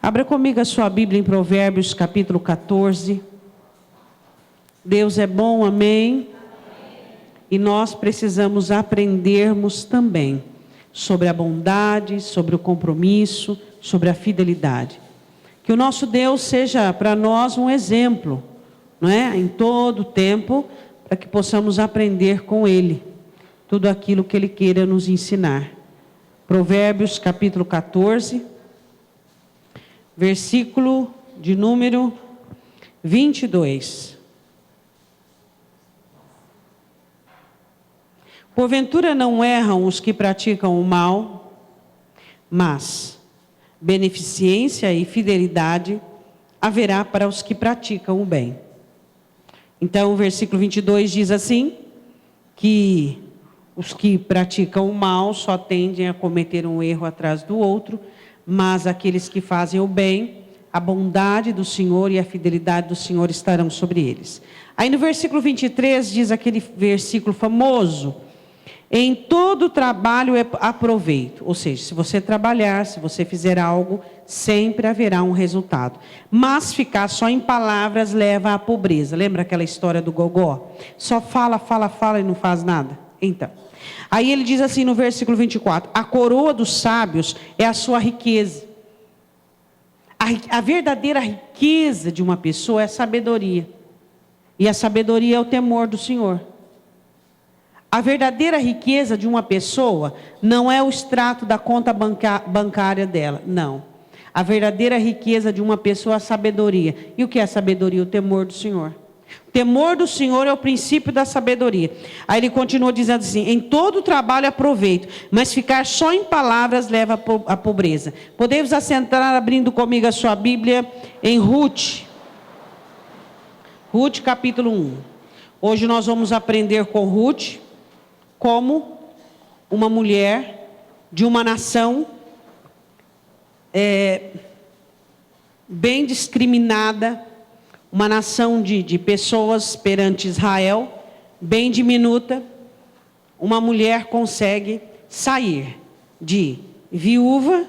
Abra comigo a sua Bíblia em Provérbios capítulo 14. Deus é bom, amém? E nós precisamos aprendermos também sobre a bondade, sobre o compromisso, sobre a fidelidade. Que o nosso Deus seja para nós um exemplo, não é? Em todo o tempo, para que possamos aprender com Ele tudo aquilo que Ele queira nos ensinar. Provérbios capítulo 14, versículo de número 22. Porventura não erram os que praticam o mal, mas beneficência e fidelidade haverá para os que praticam o bem. Então o versículo 22 diz assim, que os que praticam o mal só tendem a cometer um erro atrás do outro, mas aqueles que fazem o bem, a bondade do Senhor e a fidelidade do Senhor estarão sobre eles. Aí no versículo 23 diz aquele versículo famoso: em todo trabalho há proveito. Ou seja, se você trabalhar, se você fizer algo, sempre haverá um resultado. Mas ficar só em palavras leva à pobreza. Lembra aquela história do gogó? Só fala e não faz nada? Então, aí ele diz assim no versículo 24: a coroa dos sábios é a sua riqueza. A verdadeira riqueza de uma pessoa é a sabedoria. E a sabedoria é o temor do Senhor. A verdadeira riqueza de uma pessoa não é o extrato da conta bancária dela, não. A verdadeira riqueza de uma pessoa é a sabedoria. E o que é a sabedoria? O temor do Senhor. O temor do Senhor é o princípio da sabedoria. Aí ele continua dizendo assim: em todo trabalho há proveito, mas ficar só em palavras leva à pobreza. Podemos assentar abrindo comigo a sua Bíblia em Ruth. Ruth capítulo 1. Hoje nós vamos aprender com Ruth como uma mulher de uma nação bem discriminada, uma nação de pessoas perante Israel, bem diminuta. Uma mulher consegue sair de viúva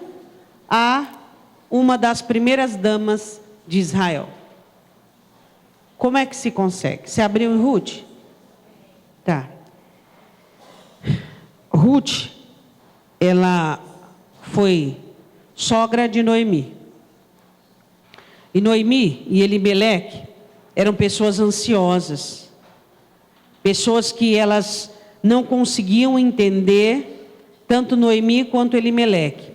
a uma das primeiras damas de Israel. Como é que se consegue? Você abriu em Ruth? Tá. Ruth, ela foi sogra de Noemi. E Noemi e Elimeleque eram pessoas ansiosas. Pessoas que elas não conseguiam entender, tanto Noemi quanto Elimeleque,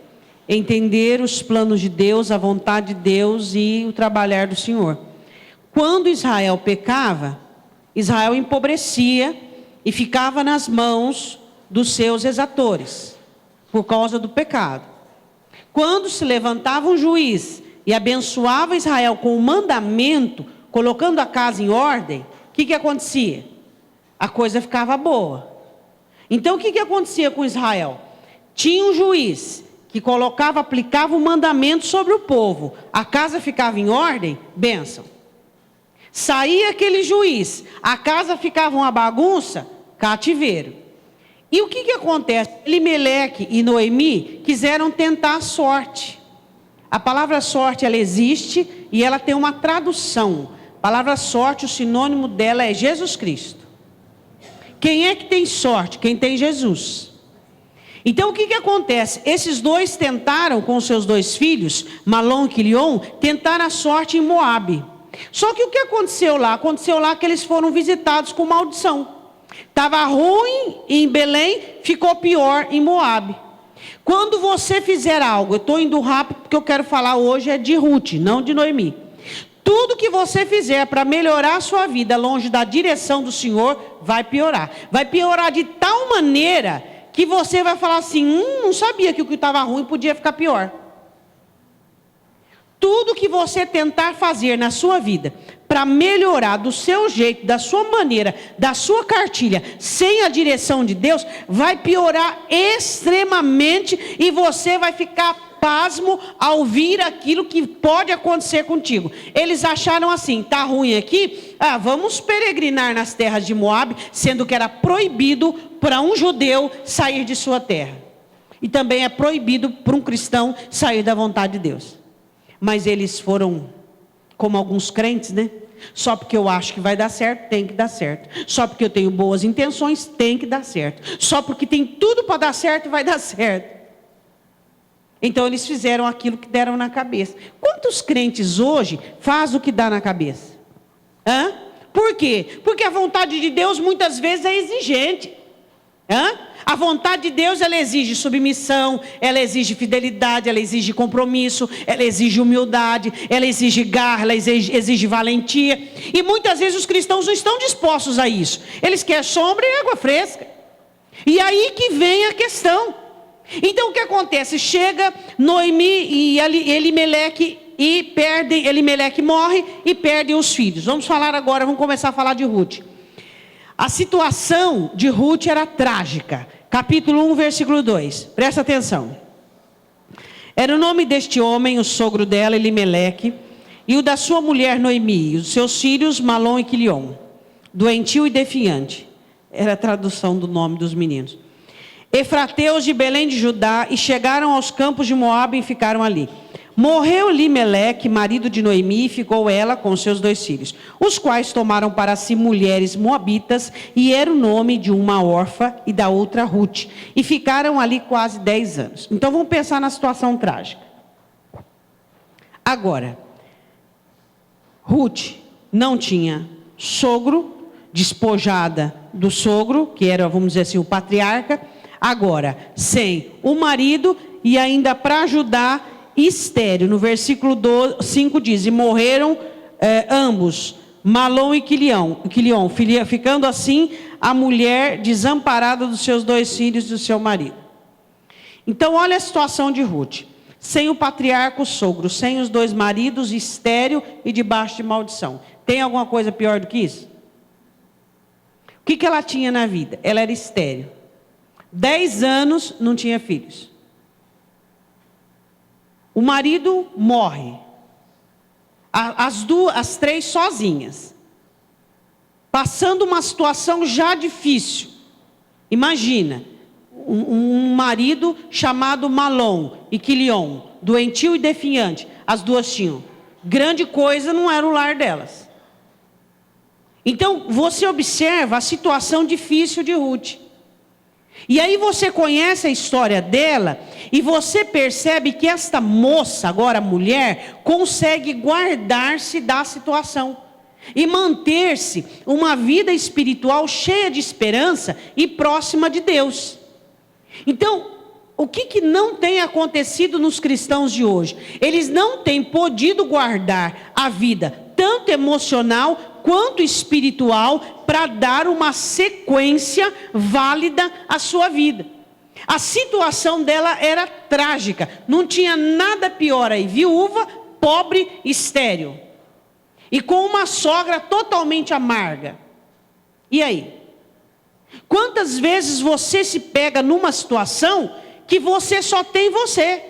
entender os planos de Deus, a vontade de Deus e o trabalhar do Senhor. Quando Israel pecava, Israel empobrecia e ficava nas mãos dos seus exatores, por causa do pecado. Quando se levantava um juiz e abençoava Israel com o mandamento, colocando a casa em ordem, o que acontecia? A coisa ficava boa. Então o que acontecia com Israel? Tinha um juiz que aplicava o mandamento sobre o povo, a casa ficava em ordem, bênção. Saía aquele juiz, a casa ficava uma bagunça, cativeiro. E o que acontece? Elimeleque e Noemi quiseram tentar a sorte. A palavra sorte, ela existe e ela tem uma tradução. A palavra sorte, o sinônimo dela é Jesus Cristo. Quem é que tem sorte? Quem tem Jesus. Então o que acontece? Esses dois tentaram com seus dois filhos, Malom e Quilion, tentar a sorte em Moabe. Só que o que aconteceu lá? Aconteceu lá que eles foram visitados com maldição. Estava ruim em Belém, ficou pior em Moabe. Quando você fizer algo, eu estou indo rápido porque eu quero falar hoje é de Ruth, não de Noemi. Tudo que você fizer para melhorar a sua vida longe da direção do Senhor, vai piorar. Vai piorar de tal maneira que você vai falar assim, não sabia que o que estava ruim podia ficar pior. Tudo que você tentar fazer na sua vida para melhorar do seu jeito, da sua maneira, da sua cartilha, sem a direção de Deus, vai piorar extremamente e você vai ficar pasmo ao ouvir aquilo que pode acontecer contigo. Eles acharam assim, tá ruim aqui, vamos peregrinar nas terras de Moabe, sendo que era proibido para um judeu sair de sua terra. E também é proibido para um cristão sair da vontade de Deus. Mas eles foram como alguns crentes, né? Só porque eu acho que vai dar certo, tem que dar certo. Só porque eu tenho boas intenções, tem que dar certo. Só porque tem tudo para dar certo, vai dar certo. Então eles fizeram aquilo que deram na cabeça. Quantos crentes hoje fazem o que dá na cabeça? Hã? Por quê? Porque a vontade de Deus muitas vezes é exigente. Hã? A vontade de Deus, ela exige submissão, ela exige fidelidade, ela exige compromisso, ela exige humildade, ela exige garra, ela exige valentia. E muitas vezes os cristãos não estão dispostos a isso. Eles querem sombra e água fresca. E aí que vem a questão. Então o que acontece? Chega Noemi e Elimeleque e perdem, Elimeleque morre e perdem os filhos. Vamos falar agora, vamos começar a falar de Ruth. A situação de Ruth era trágica. Capítulo 1, versículo 2. Presta atenção. Era o nome deste homem, o sogro dela, Elimeleque, e o da sua mulher Noemi, e os seus filhos Malom e Quilion, doentio e defiante. Era a tradução do nome dos meninos. Efrateus de Belém de Judá, e chegaram aos campos de Moabe e ficaram ali. Morreu Elimeleque, marido de Noemi, e ficou ela com seus 2 filhos, os quais tomaram para si mulheres moabitas, e era o nome de uma órfã e da outra Ruth, e ficaram ali quase 10 anos. Então vamos pensar na situação trágica. Agora, Ruth não tinha sogro, despojada do sogro, que era, vamos dizer assim, o patriarca. Agora, sem o marido, e ainda para ajudar, estéril. No versículo 5 diz: e morreram ambos, Malom e Quilion, ficando assim a mulher desamparada dos seus 2 filhos e do seu marido. Então olha a situação de Ruth. Sem o patriarca, o sogro, sem os 2 maridos, estéril e debaixo de maldição. Tem alguma coisa pior do que isso? O que ela tinha na vida? Ela era estéril. 10 anos, não tinha filhos. O marido morre. As 3 sozinhas. Passando uma situação já difícil. Imagina, um marido chamado Malom e Quilion, doentio e defiante. As 2 tinham. Grande coisa não era o lar delas. Então, você observa a situação difícil de Ruth. E aí você conhece a história dela e você percebe que esta moça, agora mulher, consegue guardar-se da situação e manter-se uma vida espiritual cheia de esperança e próxima de Deus. Então, o que não tem acontecido nos cristãos de hoje? Eles não têm podido guardar a vida, tanto emocional quanto espiritual, para dar uma sequência válida à sua vida. A situação dela era trágica, não tinha nada pior aí, viúva, pobre, estéril, e com uma sogra totalmente amarga. E aí? Quantas vezes você se pega numa situação que você só tem você?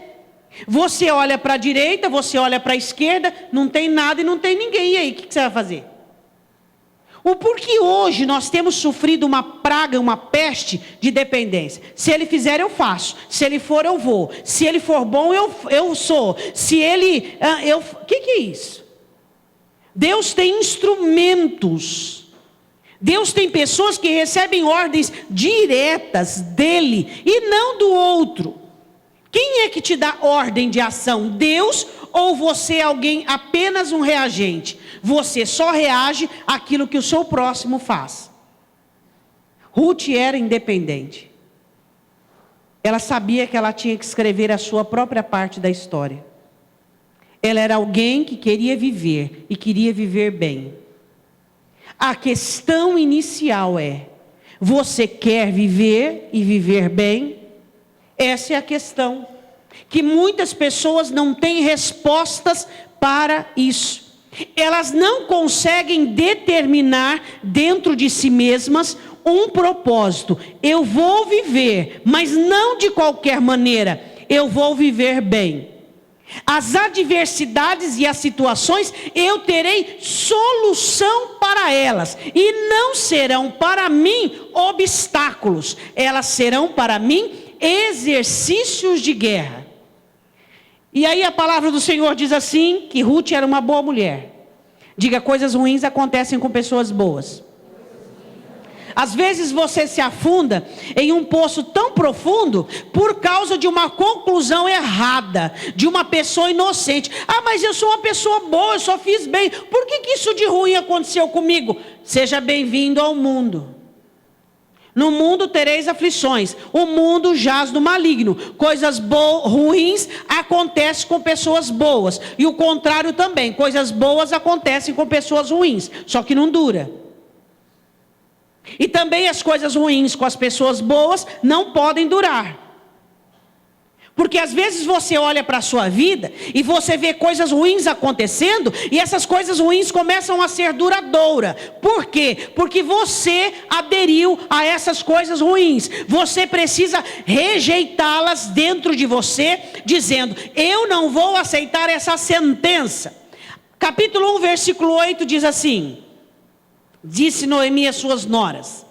Você olha para a direita, você olha para a esquerda, não tem nada e não tem ninguém. E aí, o que você vai fazer? O porquê hoje nós temos sofrido uma praga, uma peste de dependência? Se ele fizer, eu faço. Se ele for, eu vou. Se ele for bom, eu sou. Se ele... O que é isso? Deus tem instrumentos. Deus tem pessoas que recebem ordens diretas dele e não do outro. Quem é que te dá ordem de ação? Deus ou você é alguém, apenas um reagente? Você só reage àquilo que o seu próximo faz. Ruth era independente. Ela sabia que ela tinha que escrever a sua própria parte da história. Ela era alguém que queria viver e queria viver bem. A questão inicial é: você quer viver e viver bem? Essa é a questão, que muitas pessoas não têm respostas para isso. Elas não conseguem determinar dentro de si mesmas um propósito. Eu vou viver, mas não de qualquer maneira. Eu vou viver bem. As adversidades e as situações, eu terei solução para elas. E não serão para mim obstáculos. Elas serão para mim exercícios de guerra. E aí a palavra do Senhor diz assim, que Ruth era uma boa mulher. Diga, coisas ruins acontecem com pessoas boas. Às vezes você se afunda em um poço tão profundo por causa de uma conclusão errada, de uma pessoa inocente. Ah, mas eu sou uma pessoa boa, eu só fiz bem. Por que isso de ruim aconteceu comigo? Seja bem-vindo ao mundo. No mundo tereis aflições, o mundo jaz do maligno. Coisas ruins acontecem com pessoas boas. E o contrário também, coisas boas acontecem com pessoas ruins, só que não dura. E também as coisas ruins com as pessoas boas não podem durar. Porque às vezes você olha para a sua vida e você vê coisas ruins acontecendo e essas coisas ruins começam a ser duradouras. Por quê? Porque você aderiu a essas coisas ruins. Você precisa rejeitá-las dentro de você, dizendo, eu não vou aceitar essa sentença. Capítulo 1, versículo 8 diz assim, disse Noemi às suas noras,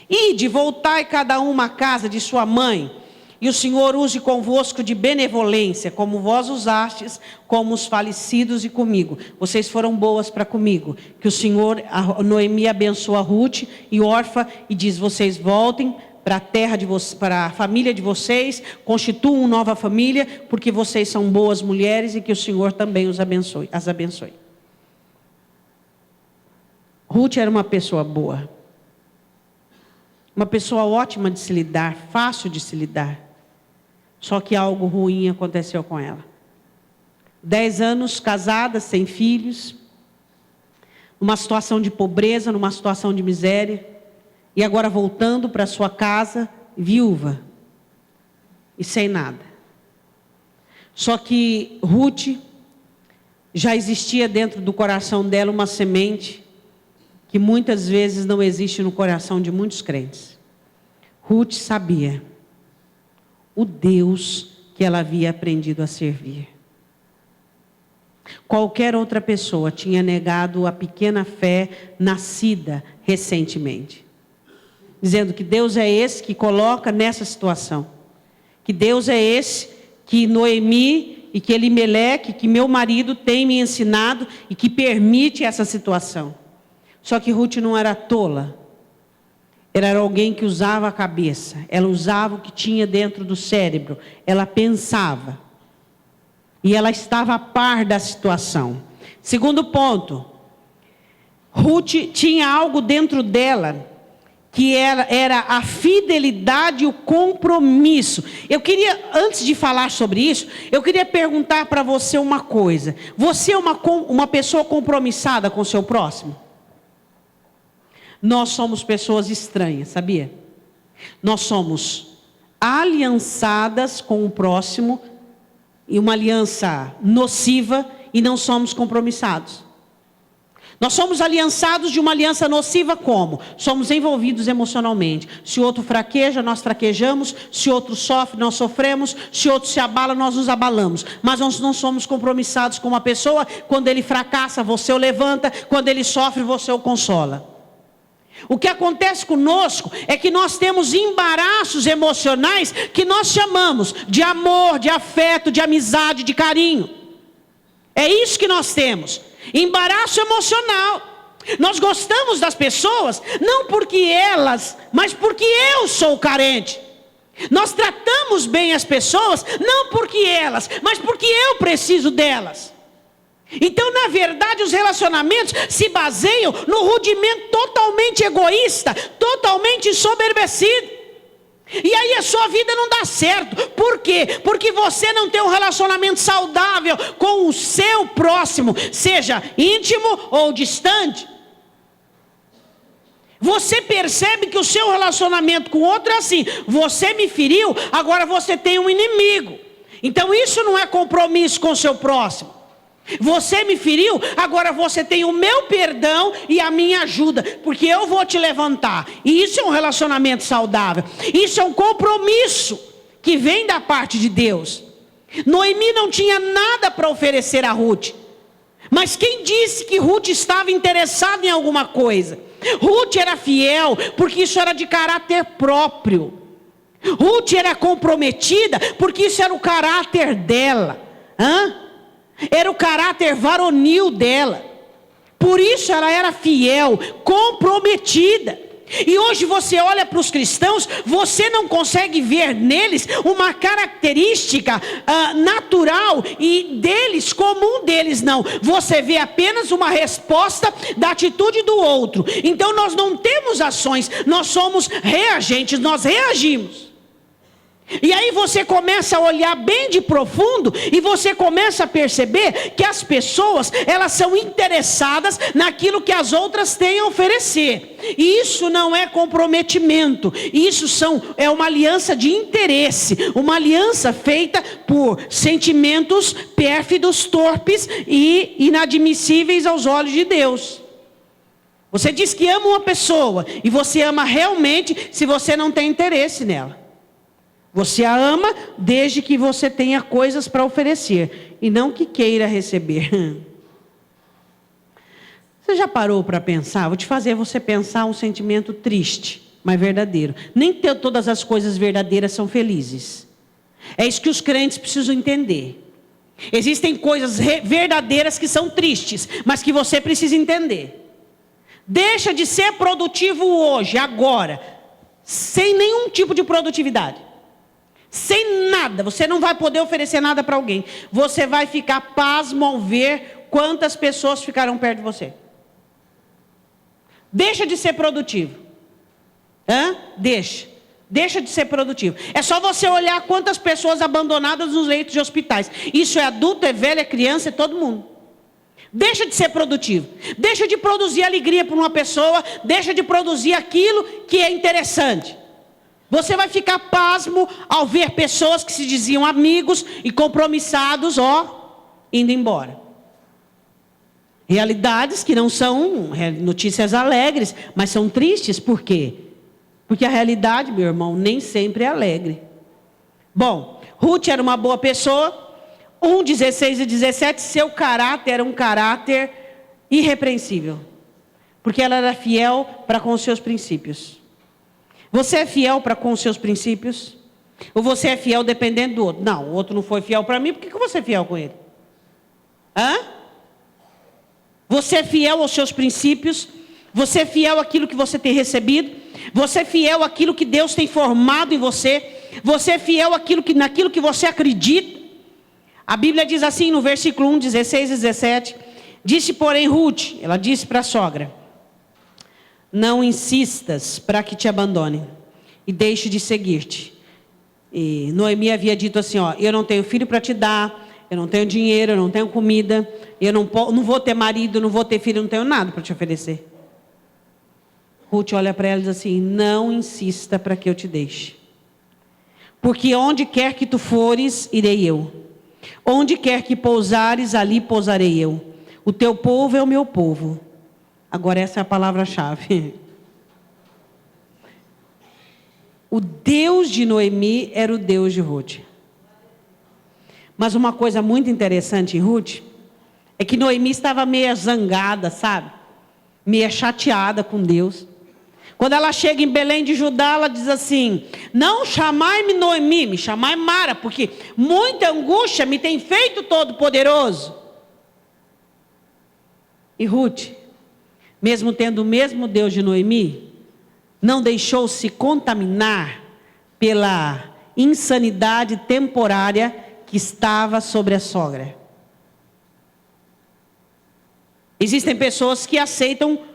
ide, voltai cada uma à casa de sua mãe, e o Senhor use convosco de benevolência, como vós usastes com os falecidos e comigo. Vocês foram boas para comigo. Que o Senhor, Noemi abençoa Ruth e Orfa e diz, vocês voltem para a terra de vocês, para a família de vocês, constituam nova família, porque vocês são boas mulheres e que o Senhor também as abençoe. Ruth era uma pessoa boa. Uma pessoa ótima de se lidar, fácil de se lidar. Só que algo ruim aconteceu com ela. 10 anos casada, sem filhos, numa situação de pobreza, numa situação de miséria, e agora voltando para sua casa, viúva, e sem nada. Só que Ruth, já existia dentro do coração dela uma semente, que muitas vezes não existe no coração de muitos crentes. Ruth sabia o Deus que ela havia aprendido a servir. Qualquer outra pessoa tinha negado a pequena fé nascida recentemente, dizendo que Deus é esse que coloca nessa situação, que Deus é esse que Noemi e que Elimeleque, que meu marido tem me ensinado e que permite essa situação. Só que Ruth não era tola. Ela era alguém que usava a cabeça. Ela usava o que tinha dentro do cérebro. Ela pensava. E ela estava a par da situação. Segundo ponto. Ruth tinha algo dentro dela que era a fidelidade e o compromisso. Eu queria, antes de falar sobre isso, eu queria perguntar para você uma coisa. Você é uma pessoa compromissada com o seu próximo? Nós somos pessoas estranhas, sabia? Nós somos aliançadas com o próximo, e uma aliança nociva, e não somos compromissados. Nós somos aliançados de uma aliança nociva como? Somos envolvidos emocionalmente. Se o outro fraqueja, nós fraquejamos. Se o outro sofre, nós sofremos. Se o outro se abala, nós nos abalamos. Mas nós não somos compromissados com uma pessoa. Quando ele fracassa, você o levanta. Quando ele sofre, você o consola. O que acontece conosco é que nós temos embaraços emocionais que nós chamamos de amor, de afeto, de amizade, de carinho. É isso que nós temos. Embaraço emocional. Nós gostamos das pessoas não porque elas, mas porque eu sou carente. Nós tratamos bem as pessoas não porque elas, mas porque eu preciso delas. Então, na verdade, os relacionamentos se baseiam no rudimento totalmente egoísta, totalmente ensoberbecido. E aí a sua vida não dá certo. Por quê? Porque você não tem um relacionamento saudável com o seu próximo, seja íntimo ou distante. Você percebe que o seu relacionamento com o outro é assim: você me feriu, agora você tem um inimigo. Então isso não é compromisso com o seu próximo. Você me feriu, agora você tem o meu perdão e a minha ajuda, porque eu vou te levantar. E isso é um relacionamento saudável. Isso é um compromisso que vem da parte de Deus. Noemi não tinha nada para oferecer a Ruth. Mas quem disse que Ruth estava interessada em alguma coisa? Ruth era fiel, porque isso era de caráter próprio. Ruth era comprometida, porque isso era o caráter dela. Era o caráter varonil dela. Por isso ela era fiel, comprometida. E hoje você olha para os cristãos, você não consegue ver neles uma característica natural e deles, comum deles, não. Você vê apenas uma resposta da atitude do outro. Então nós não temos ações, nós somos reagentes, nós reagimos. E aí você começa a olhar bem de profundo e você começa a perceber que as pessoas, elas são interessadas naquilo que as outras têm a oferecer. E isso não é comprometimento, isso é uma aliança de interesse, uma aliança feita por sentimentos pérfidos, torpes e inadmissíveis aos olhos de Deus. Você diz que ama uma pessoa e você ama realmente se você não tem interesse nela. Você a ama desde que você tenha coisas para oferecer e não que queira receber. Você já parou para pensar? Vou te fazer você pensar um sentimento triste, mas verdadeiro. Nem todas as coisas verdadeiras são felizes. É isso que os crentes precisam entender. Existem coisas verdadeiras que são tristes, mas que você precisa entender. Deixa de ser produtivo hoje, agora, sem nenhum tipo de produtividade. Sem nada, você não vai poder oferecer nada para alguém. Você vai ficar pasmo ao ver quantas pessoas ficarão perto de você. Deixa de ser produtivo. Deixa de ser produtivo. É só você olhar quantas pessoas abandonadas nos leitos de hospitais. Isso é adulto, é velho, é criança, é todo mundo. Deixa de ser produtivo. Deixa de produzir alegria para uma pessoa. Deixa de produzir aquilo que é interessante. Você vai ficar pasmo ao ver pessoas que se diziam amigos e compromissados, indo embora. Realidades que não são notícias alegres, mas são tristes. Por quê? Porque a realidade, meu irmão, nem sempre é alegre. Bom, Ruth era uma boa pessoa. 1:16 e 17, seu caráter era um caráter irrepreensível. Porque ela era fiel para com os seus princípios. Você é fiel para com os seus princípios? Ou você é fiel dependendo do outro? Não, o outro não foi fiel para mim, por que você é fiel com ele? Você é fiel aos seus princípios? Você é fiel àquilo que você tem recebido? Você é fiel àquilo que Deus tem formado em você? Você é fiel naquilo que você acredita? A Bíblia diz assim no versículo 1:16 e 17. Disse, porém, Ruth, ela disse para a sogra: não insistas para que te abandone e deixe de seguir-te. E Noemi havia dito assim, eu não tenho filho para te dar, eu não tenho dinheiro, eu não tenho comida, eu não vou ter marido, não vou ter filho, eu não tenho nada para te oferecer. Ruth olha para ela e diz assim, não insista para que eu te deixe. Porque onde quer que tu fores, irei eu. Onde quer que pousares, ali pousarei eu. O teu povo é o meu povo. Agora essa é a palavra-chave. O Deus de Noemi era o Deus de Ruth. Mas uma coisa muito interessante em Ruth é que Noemi estava meio zangada, sabe? Meio chateada com Deus. Quando ela chega em Belém de Judá, ela diz assim, não chamai-me Noemi, me chamai Mara, porque muita angústia me tem feito Todo-Poderoso. E Ruth, mesmo tendo o mesmo Deus de Noemi, não deixou-se contaminar pela insanidade temporária que estava sobre a sogra. Existem pessoas que aceitam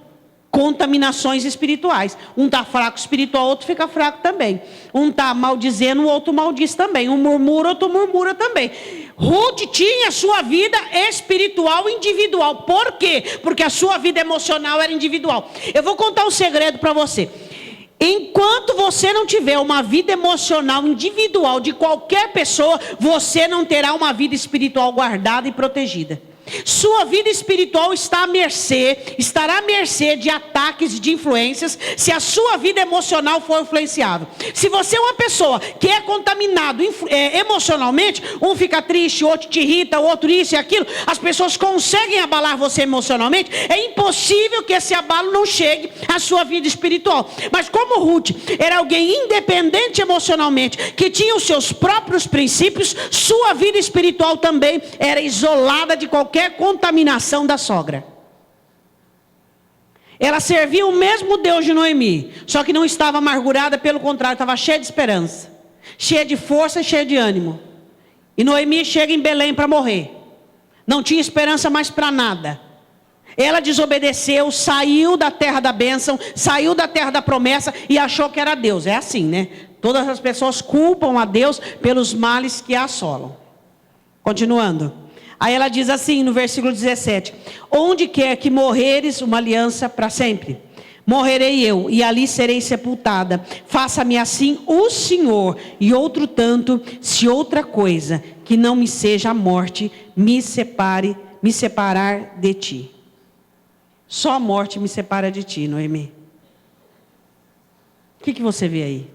contaminações espirituais. Um está fraco espiritual, outro fica fraco também. Um está maldizendo, o outro maldiz também. Um murmura, outro murmura também. Ruth tinha sua vida espiritual individual. Por quê? Porque a sua vida emocional era individual. Eu vou contar um segredo para você. Enquanto você não tiver uma vida emocional individual de qualquer pessoa, você não terá uma vida espiritual guardada e protegida. Sua vida espiritual estará à mercê de ataques e de influências, se a sua vida emocional for influenciável. Se você é uma pessoa que é contaminado emocionalmente, um fica triste, outro te irrita, outro isso e aquilo, as pessoas conseguem abalar você emocionalmente, é impossível que esse abalo não chegue à sua vida espiritual. Mas como Ruth era alguém independente emocionalmente, que tinha os seus próprios princípios, sua vida espiritual também era isolada de qualquer contaminação da sogra. Ela servia o mesmo Deus de Noemi, só que não estava amargurada, pelo contrário, estava cheia de esperança, cheia de força, cheia de ânimo. E Noemi chega em Belém para morrer, não tinha esperança mais para nada. Ela desobedeceu, saiu da terra da bênção, saiu da terra da promessa e achou que era Deus. É assim, né? Todas as pessoas culpam a Deus pelos males que a assolam. Continuando. Aí ela diz assim no versículo 17: onde quer que morreres, uma aliança para sempre, morrerei eu, e ali serei sepultada. Faça-me assim o Senhor, e outro tanto, se outra coisa, que não me seja a morte, me separar de ti. Só a morte me separa de ti, Noemi. O que você vê aí?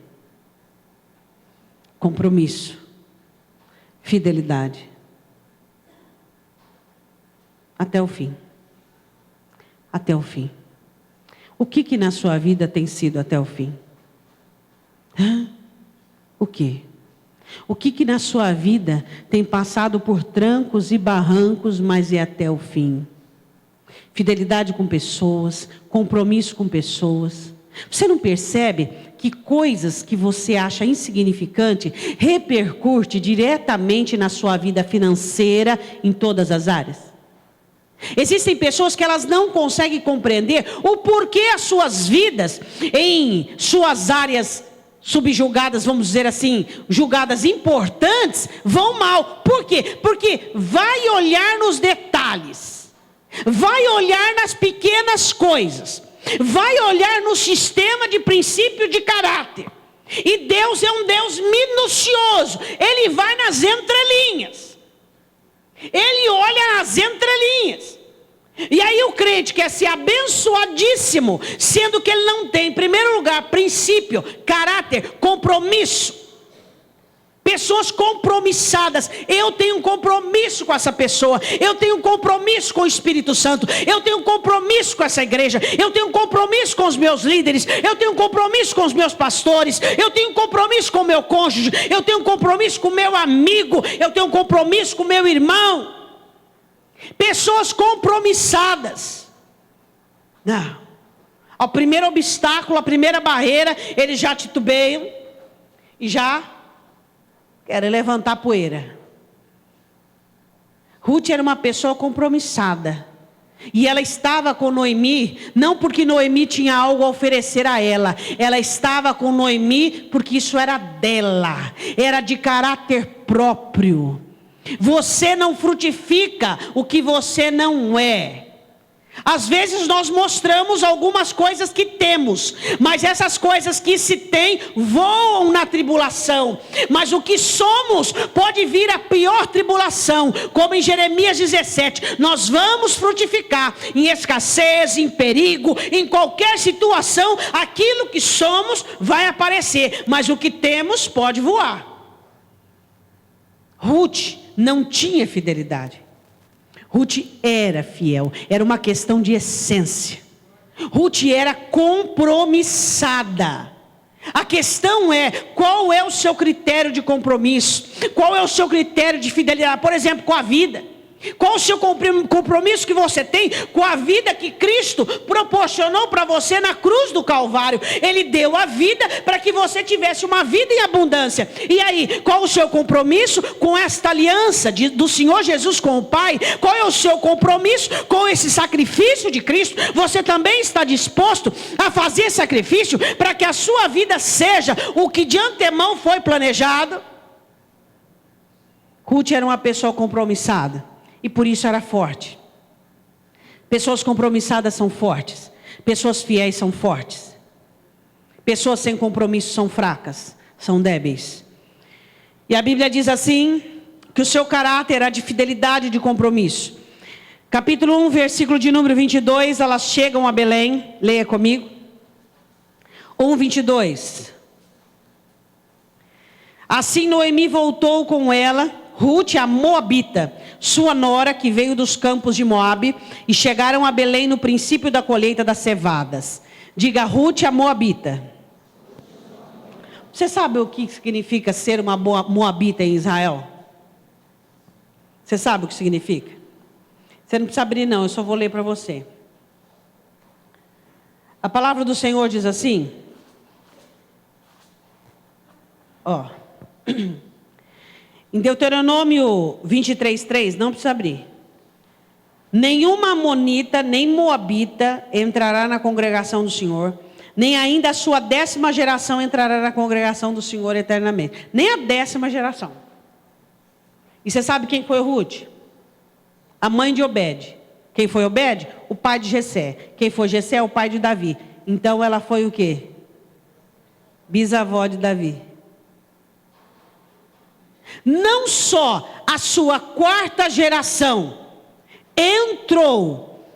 Compromisso, fidelidade. Até o fim. Até o fim. O que na sua vida tem sido até o fim? O quê? O que na sua vida tem passado por trancos e barrancos, mas é até o fim? Fidelidade com pessoas, compromisso com pessoas. Você não percebe que coisas que você acha insignificante repercute diretamente na sua vida financeira em todas as áreas? Existem pessoas que elas não conseguem compreender o porquê as suas vidas, em suas áreas subjugadas, vamos dizer assim, julgadas importantes, vão mal. Por quê? Porque vai olhar nos detalhes, vai olhar nas pequenas coisas, vai olhar no sistema de princípio de caráter. E Deus é um Deus minucioso, Ele vai nas entrelinhas. Ele olha nas entrelinhas. E aí o crente quer ser abençoadíssimo, sendo que ele não tem, em primeiro lugar, princípio, caráter, compromisso. Pessoas compromissadas. Eu tenho um compromisso com essa pessoa. Eu tenho um compromisso com o Espírito Santo. Eu tenho um compromisso com essa igreja. Eu tenho um compromisso com os meus líderes. Eu tenho um compromisso com os meus pastores. Eu tenho um compromisso com o meu cônjuge. Eu tenho um compromisso com o meu amigo. Eu tenho um compromisso com o meu irmão. Pessoas compromissadas. Não. Ao primeiro obstáculo, a primeira barreira, eles já titubeiam e já querem levantar poeira. Ruth era uma pessoa compromissada. E ela estava com Noemi, não porque Noemi tinha algo a oferecer a ela. Ela estava com Noemi porque isso era dela. Era de caráter próprio. Você não frutifica o que você não é. Às vezes nós mostramos algumas coisas que temos, mas essas coisas que se tem voam na tribulação. Mas o que somos pode vir a pior tribulação, como em Jeremias 17. Nós vamos frutificar em escassez, em perigo, em qualquer situação. Aquilo que somos vai aparecer, mas o que temos pode voar. Ruth não tinha fidelidade. Ruth era fiel, era uma questão de essência. Ruth era compromissada. A questão é, qual é o seu critério de compromisso? Qual é o seu critério de fidelidade? Por exemplo, com a vida. Qual o seu compromisso que você tem com a vida que Cristo proporcionou para você na cruz do Calvário? Ele deu a vida para que você tivesse uma vida em abundância. E aí, qual o seu compromisso com esta aliança do Senhor Jesus com o Pai? Qual é o seu compromisso com esse sacrifício de Cristo? Você também está disposto a fazer sacrifício para que a sua vida seja o que de antemão foi planejado? Ruth era uma pessoa compromissada. E por isso era forte. Pessoas compromissadas são fortes. Pessoas fiéis são fortes. Pessoas sem compromisso são fracas, são débeis. E a Bíblia diz assim, que o seu caráter era de fidelidade e de compromisso. Capítulo 1, versículo de número 22, elas chegam a Belém. Leia comigo. 1, 22. Assim Noemi voltou com ela, Ruth, a Moabita, sua nora, que veio dos campos de Moabe, e chegaram a Belém no princípio da colheita das cevadas. Diga, Ruth, a Moabita. Você sabe o que significa ser uma Moabita em Israel? Você sabe o que significa? Você não precisa abrir não, eu só vou ler para você. A palavra do Senhor diz assim, em Deuteronômio 23:3, não precisa abrir. Nenhuma amonita, nem moabita entrará na congregação do Senhor, nem ainda a sua 10ª geração entrará na congregação do Senhor eternamente. Nem a 10ª geração. E você sabe quem foi Ruth? A mãe de Obed. Quem foi Obed? O pai de Jessé. Quem foi Jessé? O pai de Davi. Então ela foi o quê? Bisavó de Davi. Não só a sua 4ª geração entrou,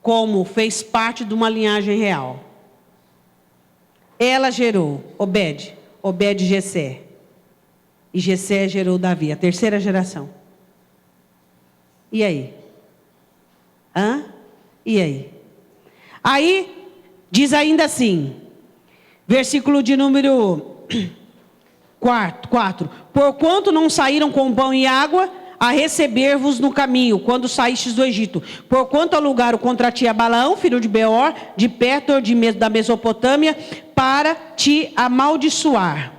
como fez parte de uma linhagem real. Ela gerou Obed, Obed Jessé. E Jessé gerou Davi, a 3ª geração. E aí? E aí? Aí, diz ainda assim, versículo de número 4. Porquanto não saíram com pão e água a receber-vos no caminho, quando saístes do Egito. Porquanto alugaram contra ti a Balaão, filho de Beor, de Pétor, da Mesopotâmia, para te amaldiçoar.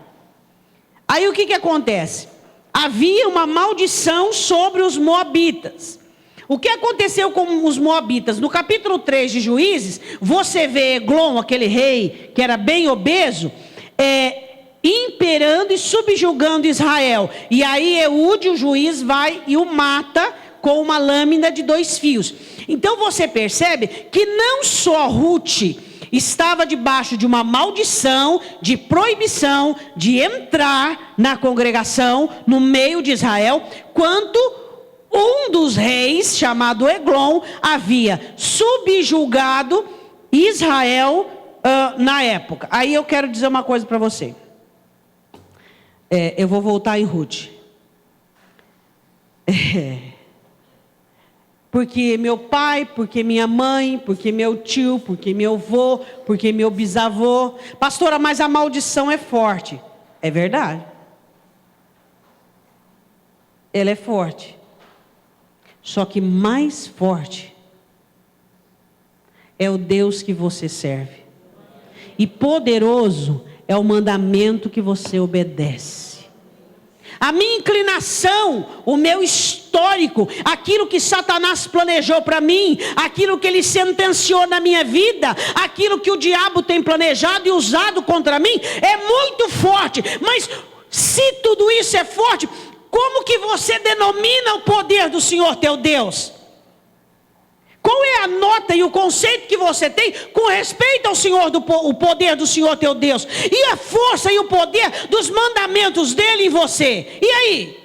Aí o que acontece? Havia uma maldição sobre os moabitas. O que aconteceu com os moabitas? No capítulo 3 de Juízes, você vê Eglon, aquele rei que era bem obeso, imperando e subjugando Israel. E aí Eude, o juiz, vai e o mata com uma lâmina de 2 fios. Então você percebe que não só Ruth estava debaixo de uma maldição, de proibição de entrar na congregação, no meio de Israel, quanto um dos reis, chamado Eglon, havia subjugado Israel na época. Aí eu quero dizer uma coisa para você. Eu vou voltar em Ruth. Porque meu pai, porque minha mãe, porque meu tio, porque meu avô, porque meu bisavô. Pastora, mas a maldição é forte. É verdade. Ela é forte. Só que mais forte é o Deus que você serve. E poderoso é o mandamento que você obedece. A minha inclinação, o meu histórico, aquilo que Satanás planejou para mim, aquilo que ele sentenciou na minha vida, aquilo que o diabo tem planejado e usado contra mim, é muito forte. Mas se tudo isso é forte, como que você denomina o poder do Senhor teu Deus? Qual é a nota e o conceito que você tem com respeito ao Senhor, o poder do Senhor teu Deus? E a força e o poder dos mandamentos dele em você? E aí?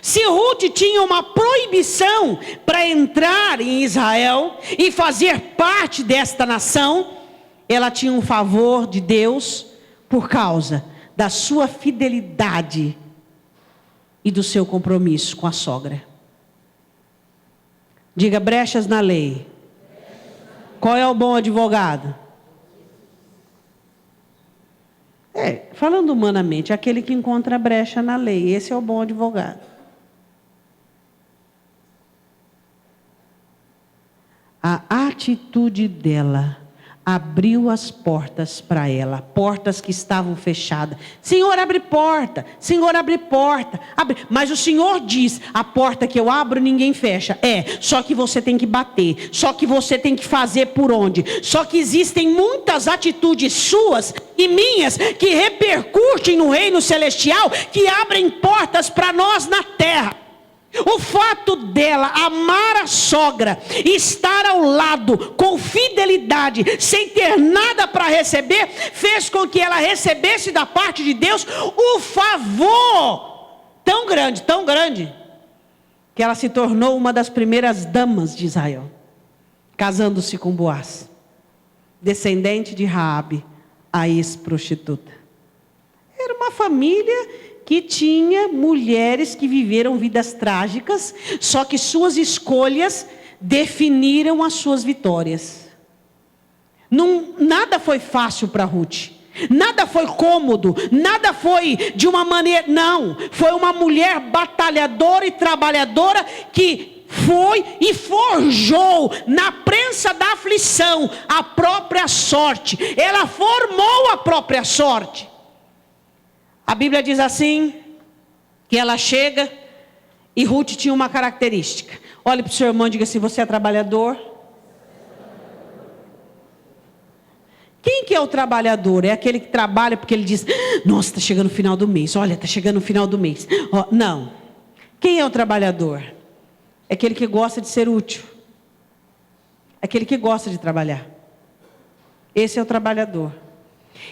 Se Ruth tinha uma proibição para entrar em Israel e fazer parte desta nação, ela tinha um favor de Deus por causa da sua fidelidade e do seu compromisso com a sogra. Diga, brechas na lei. Qual é o bom advogado? Falando humanamente, aquele que encontra brecha na lei. Esse é o bom advogado. A atitude dela abriu as portas para ela, portas que estavam fechadas. Senhor, abre porta, Senhor, abre porta, abre. Mas o Senhor diz, a porta que eu abro ninguém fecha. Só que você tem que bater, só que você tem que fazer por onde. Só que existem muitas atitudes suas e minhas que repercutem no reino celestial, que abrem portas para nós na terra. O fato dela amar a sogra, estar ao lado com fidelidade, sem ter nada para receber, fez com que ela recebesse da parte de Deus o favor tão grande, que ela se tornou uma das primeiras damas de Israel, casando-se com Boaz, descendente de Raabe, a ex-prostituta. Era uma família que tinha mulheres que viveram vidas trágicas, só que suas escolhas definiram as suas vitórias. Nada foi fácil para Ruth. Nada foi cômodo, nada foi de uma maneira, não. Foi uma mulher batalhadora e trabalhadora que foi e forjou na prensa da aflição a própria sorte. Ela formou a própria sorte. A Bíblia diz assim, que ela chega e Ruth tinha uma característica. Olhe para o seu irmão e diga assim: você é trabalhador? Quem que é o trabalhador? É aquele que trabalha porque ele diz: nossa, está chegando o final do mês. Olha, está chegando o final do mês. Oh, não. Quem é o trabalhador? É aquele que gosta de ser útil. É aquele que gosta de trabalhar. Esse é o trabalhador.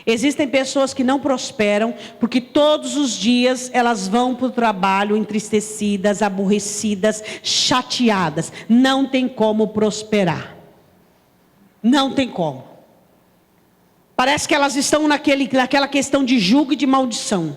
Existem pessoas que não prosperam porque todos os dias elas vão para o trabalho entristecidas, aborrecidas, chateadas. Não tem como prosperar. Não tem como. Parece que elas estão naquela questão de jugo e de maldição.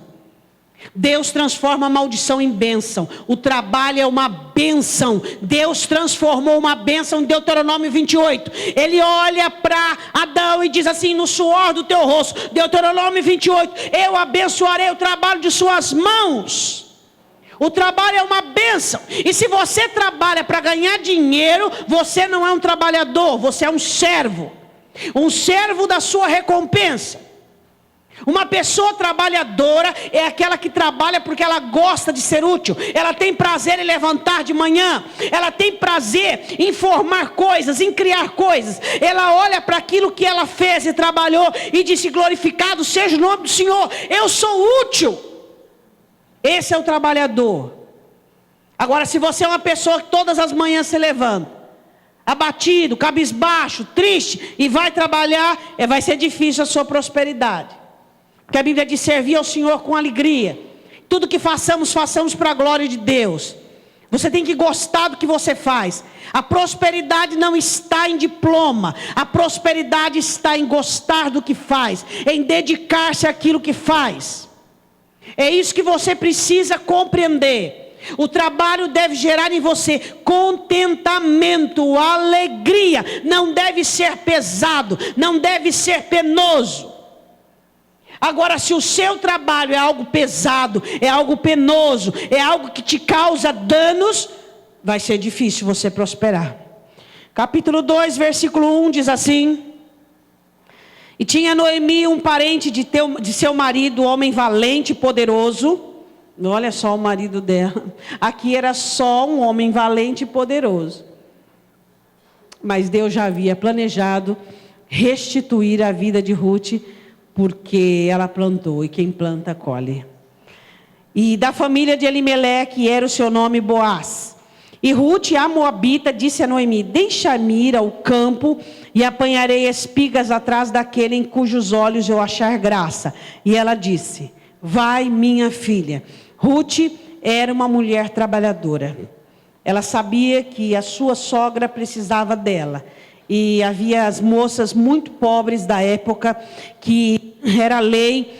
Deus transforma a maldição em bênção. O trabalho é uma bênção. Deus transformou uma bênção em Deuteronômio 28. Ele olha para Adão e diz assim: no suor do teu rosto. Deuteronômio 28. Eu abençoarei o trabalho de suas mãos. O trabalho é uma bênção. E se você trabalha para ganhar dinheiro, você não é um trabalhador, você é um servo. Um servo da sua recompensa. Uma pessoa trabalhadora é aquela que trabalha porque ela gosta de ser útil. Ela tem prazer em levantar de manhã. Ela tem prazer em formar coisas, em criar coisas. Ela olha para aquilo que ela fez e trabalhou e disse: glorificado seja o nome do Senhor. Eu sou útil. Esse é o trabalhador. Agora, se você é uma pessoa que todas as manhãs se levanta abatido, cabisbaixo, triste, e vai trabalhar, vai ser difícil a sua prosperidade. Porque a Bíblia diz: servir ao Senhor com alegria. Tudo que façamos, façamos para a glória de Deus. Você tem que gostar do que você faz. A prosperidade não está em diploma. A prosperidade está em gostar do que faz, em dedicar-se àquilo que faz. É isso que você precisa compreender. O trabalho deve gerar em você contentamento, alegria. Não deve ser pesado, não deve ser penoso. Agora, se o seu trabalho é algo pesado, é algo penoso, é algo que te causa danos, vai ser difícil você prosperar. Capítulo 2, versículo 1 diz assim: e tinha Noemi um parente de seu marido, homem valente e poderoso. Olha só o marido dela. Aqui era só um homem valente e poderoso. Mas Deus já havia planejado restituir a vida de Ruth, porque ela plantou, e quem planta colhe. E da família de Elimeleque era o seu nome Boaz. E Ruth, a moabita, disse a Noemi: deixa-me ir ao campo e apanharei espigas atrás daquele em cujos olhos eu achar graça. E ela disse: vai, minha filha. Ruth era uma mulher trabalhadora. Ela sabia que a sua sogra precisava dela. E havia as moças muito pobres da época, que era lei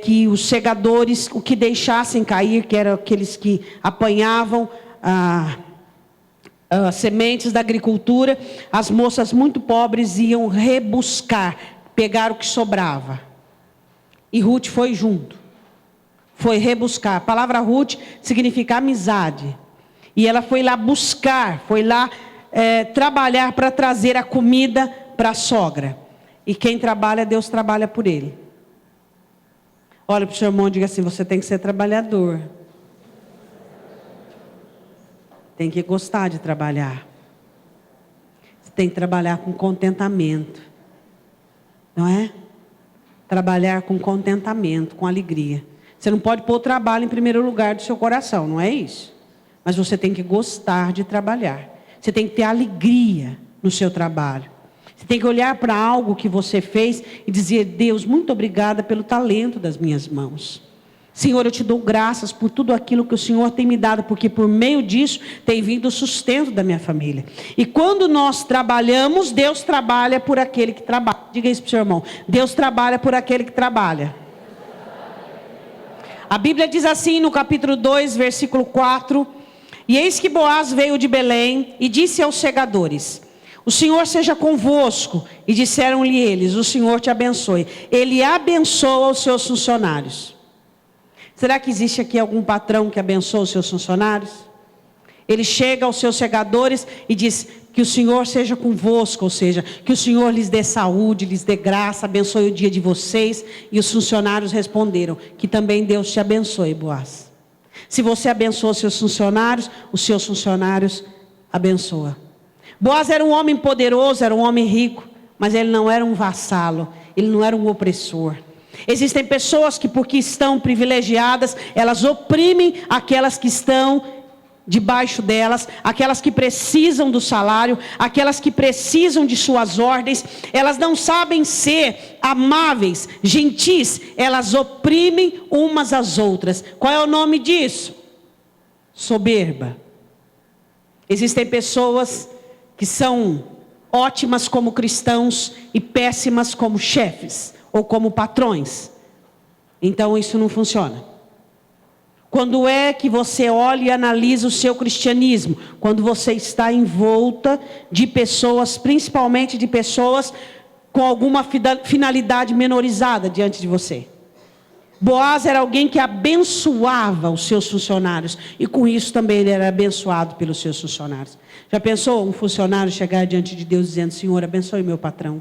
que os segadores, o que deixassem cair, que eram aqueles que apanhavam sementes da agricultura, as moças muito pobres iam rebuscar, pegar o que sobrava. E Ruth foi junto. Foi rebuscar. A palavra Ruth significa amizade. E ela foi lá buscar, foi lá trabalhar para trazer a comida para a sogra. E quem trabalha, Deus trabalha por ele. Olha para o seu irmão e diga assim: você tem que ser trabalhador. Tem que gostar de trabalhar. Você tem que trabalhar com contentamento. Não é? Trabalhar com contentamento, com alegria. Você não pode pôr o trabalho em primeiro lugar do seu coração, não é isso? Mas você tem que gostar de trabalhar. Você tem que ter alegria no seu trabalho. Você tem que olhar para algo que você fez e dizer: Deus, muito obrigada pelo talento das minhas mãos. Senhor, eu te dou graças por tudo aquilo que o Senhor tem me dado, porque por meio disso tem vindo o sustento da minha família. E quando nós trabalhamos, Deus trabalha por aquele que trabalha. Diga isso para o seu irmão. Deus trabalha por aquele que trabalha. A Bíblia diz assim no capítulo 2, versículo 4. E eis que Boaz veio de Belém e disse aos segadores: o Senhor seja convosco. E disseram-lhe eles: o Senhor te abençoe. Ele abençoa os seus funcionários. Será que existe aqui algum patrão que abençoa os seus funcionários? Ele chega aos seus segadores e diz: que o Senhor seja convosco, ou seja, que o Senhor lhes dê saúde, lhes dê graça, abençoe o dia de vocês. E os funcionários responderam: que também Deus te abençoe, Boaz. Se você abençoa os seus funcionários abençoa. Boaz era um homem poderoso, era um homem rico, mas ele não era um vassalo, ele não era um opressor. Existem pessoas que, porque estão privilegiadas, elas oprimem aquelas que estão debaixo delas, aquelas que precisam do salário, aquelas que precisam de suas ordens. Elas não sabem ser amáveis, gentis, elas oprimem umas às outras. Qual é o nome disso? Soberba. Existem pessoas que são ótimas como cristãos e péssimas como chefes ou como patrões. Então isso não funciona. Quando é que você olha e analisa o seu cristianismo? Quando você está em volta de pessoas, principalmente de pessoas com alguma finalidade menorizada diante de você. Boaz era alguém que abençoava os seus funcionários. E com isso também ele era abençoado pelos seus funcionários. Já pensou um funcionário chegar diante de Deus dizendo: Senhor, abençoe meu patrão?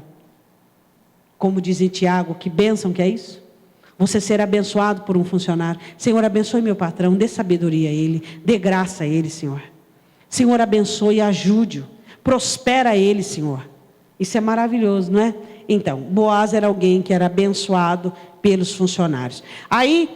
Como diz em Tiago, que bênção que é isso? Você ser abençoado por um funcionário. Senhor, abençoe meu patrão, dê sabedoria a ele, dê graça a ele, Senhor. Senhor, abençoe e ajude-o, prospera ele, Senhor. Isso é maravilhoso, não é? Então, Boaz era alguém que era abençoado pelos funcionários. Aí,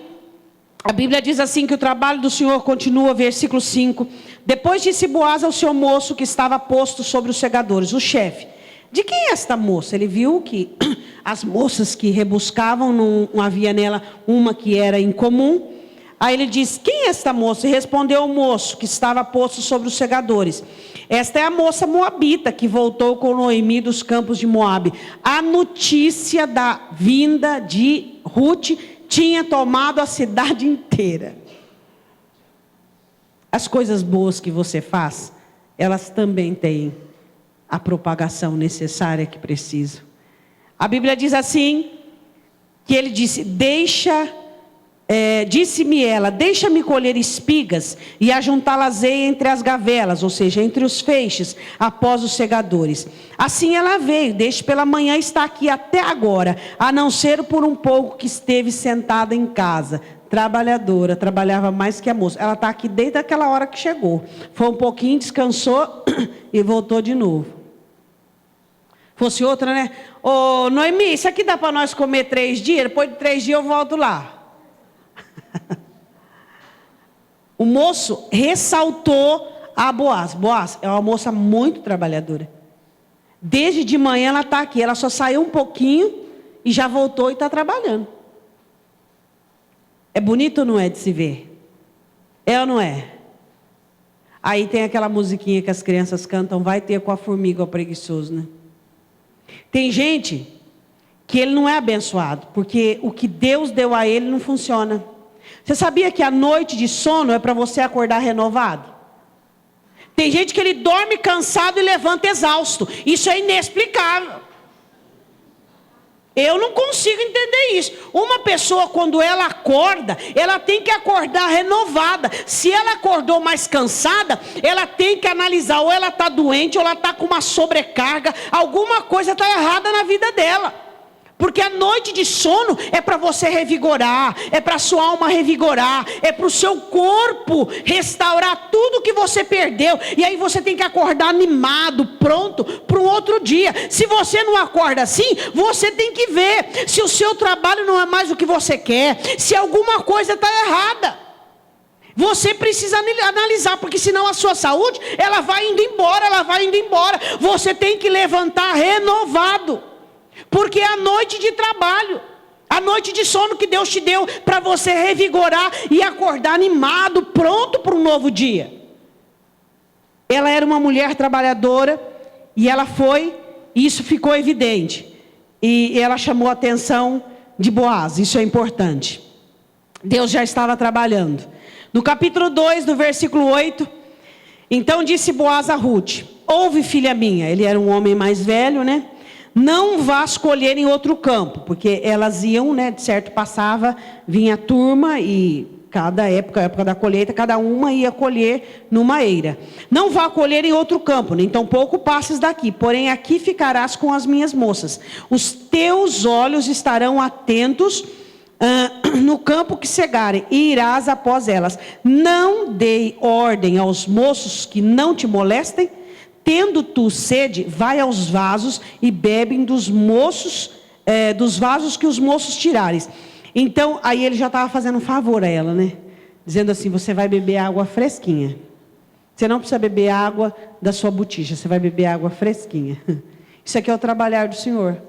a Bíblia diz assim que o trabalho do Senhor continua, versículo 5. Depois disse Boaz ao seu moço que estava posto sobre os segadores, o chefe: de quem é esta moça? Ele viu que as moças que rebuscavam, não havia nela uma que era incomum. Aí ele diz: quem é esta moça? E respondeu o moço que estava posto sobre os segadores: esta é a moça moabita que voltou com Noemi dos campos de Moabe. A notícia da vinda de Ruth tinha tomado a cidade inteira. As coisas boas que você faz, elas também têm a propagação necessária que precisa. A Bíblia diz assim, que ele disse: disse-me ela, deixa-me colher espigas e ajuntá-las entre as gavelas, ou seja, entre os feixes, após os segadores. Assim ela veio, desde pela manhã está aqui até agora, a não ser por um pouco que esteve sentada em casa. Trabalhadora, trabalhava mais que a moça. Ela está aqui desde aquela hora que chegou. Foi um pouquinho, descansou e voltou de novo. Fosse outra, né? Ô, Noemi, isso aqui dá para nós comer 3 dias? Depois de 3 dias eu volto lá. O moço ressaltou a Boaz. Boaz é uma moça muito trabalhadora. Desde de manhã ela está aqui. Ela só saiu um pouquinho e já voltou e está trabalhando. É bonito ou não é de se ver? É ou não é? Aí tem aquela musiquinha que as crianças cantam: vai ter com a formiga o preguiçoso, né? Tem gente que ele não é abençoado, porque o que Deus deu a ele não funciona. Você sabia que a noite de sono é para você acordar renovado? Tem gente que ele dorme cansado e levanta exausto. Isso é inexplicável. Eu não consigo entender isso. Uma pessoa, quando ela acorda, ela tem que acordar renovada. Se ela acordou mais cansada, ela tem que analisar: ou ela está doente, ou ela está com uma sobrecarga. Alguma coisa está errada na vida dela. Porque a noite de sono é para você revigorar, é para a sua alma revigorar, é para o seu corpo restaurar tudo que você perdeu. E aí você tem que acordar animado, pronto para um outro dia. Se você não acorda assim, você tem que ver se o seu trabalho não é mais o que você quer, se alguma coisa está errada. Você precisa analisar, porque senão a sua saúde, ela vai indo embora. Você tem que levantar renovado. Porque é a noite de trabalho. A noite de sono que Deus te deu para você revigorar e acordar animado, pronto para um novo dia. Ela era uma mulher trabalhadora e ela foi, e isso ficou evidente. E ela chamou a atenção de Boaz, isso é importante. Deus já estava trabalhando. No capítulo 2, no versículo 8, então disse Boaz a Ruth: ouve, filha minha, ele era um homem mais velho, né? Não vás colher em outro campo, porque elas iam, né, de certo passava, vinha a turma e cada época, a época da colheita, cada uma ia colher numa eira. Não vá colher em outro campo, nem tampouco passes daqui, porém aqui ficarás com as minhas moças. Os teus olhos estarão atentos no campo que cegarem, e irás após elas. Não dei ordem aos moços que não te molestem. Tendo tu sede, vai aos vasos e bebem dos vasos que os moços tirares. Então, aí ele já estava fazendo um favor a ela, né? Dizendo assim: você vai beber água fresquinha. Você não precisa beber água da sua botija, você vai beber água fresquinha. Isso aqui é o trabalhar do Senhor.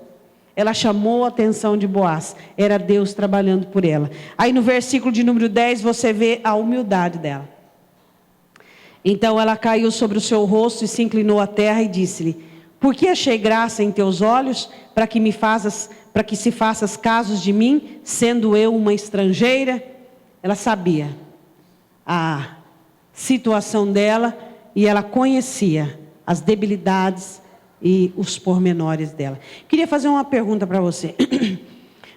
Ela chamou a atenção de Boaz. Era Deus trabalhando por ela. Aí no versículo de número 10, você vê a humildade dela. Então ela caiu sobre o seu rosto e se inclinou à terra e disse-lhe: por que achei graça em teus olhos, para que se faças casos de mim, sendo eu uma estrangeira? Ela sabia a situação dela e ela conhecia as debilidades e os pormenores dela. Queria fazer uma pergunta para você.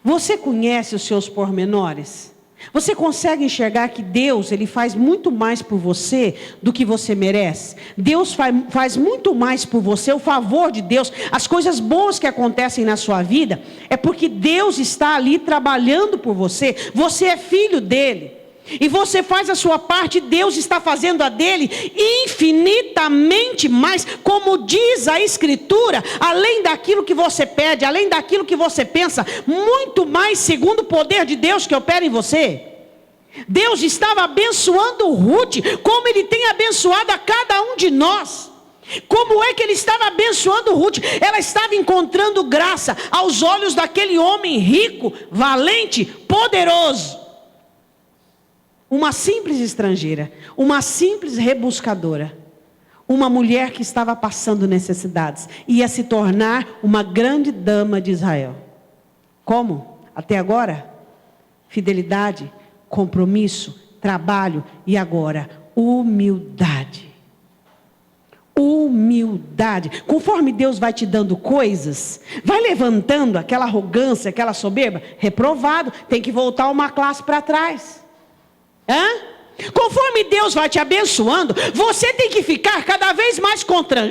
Você conhece os seus pormenores? Você consegue enxergar que Deus, Ele faz muito mais por você do que você merece? Deus faz muito mais por você, o favor de Deus, as coisas boas que acontecem na sua vida, é porque Deus está ali trabalhando por você. Você é filho dEle. E você faz a sua parte, Deus está fazendo a dele infinitamente mais, como diz a Escritura, além daquilo que você pede, além daquilo que você pensa, muito mais segundo o poder de Deus que opera em você. Deus estava abençoando Ruth, como Ele tem abençoado a cada um de nós. Como é que Ele estava abençoando Ruth? Ela estava encontrando graça aos olhos daquele homem rico, valente, poderoso. Uma simples estrangeira, uma simples rebuscadora, uma mulher que estava passando necessidades, ia se tornar uma grande dama de Israel. Como? Até agora? Fidelidade, compromisso, trabalho e agora humildade. Humildade. Conforme Deus vai te dando coisas, vai levantando aquela arrogância, aquela soberba, reprovado, tem que voltar uma classe para trás. Conforme Deus vai te abençoando, você tem que ficar cada vez mais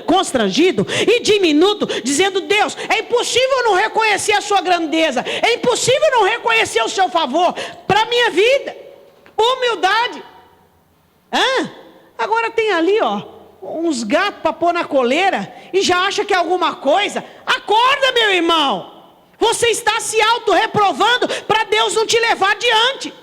constrangido e diminuto, dizendo: Deus, é impossível não reconhecer a sua grandeza, é impossível não reconhecer o seu favor para a minha vida. Humildade. Agora tem ali, uns gatos para pôr na coleira e já acha que é alguma coisa. Acorda, meu irmão. Você está se auto-reprovando para Deus não te levar adiante.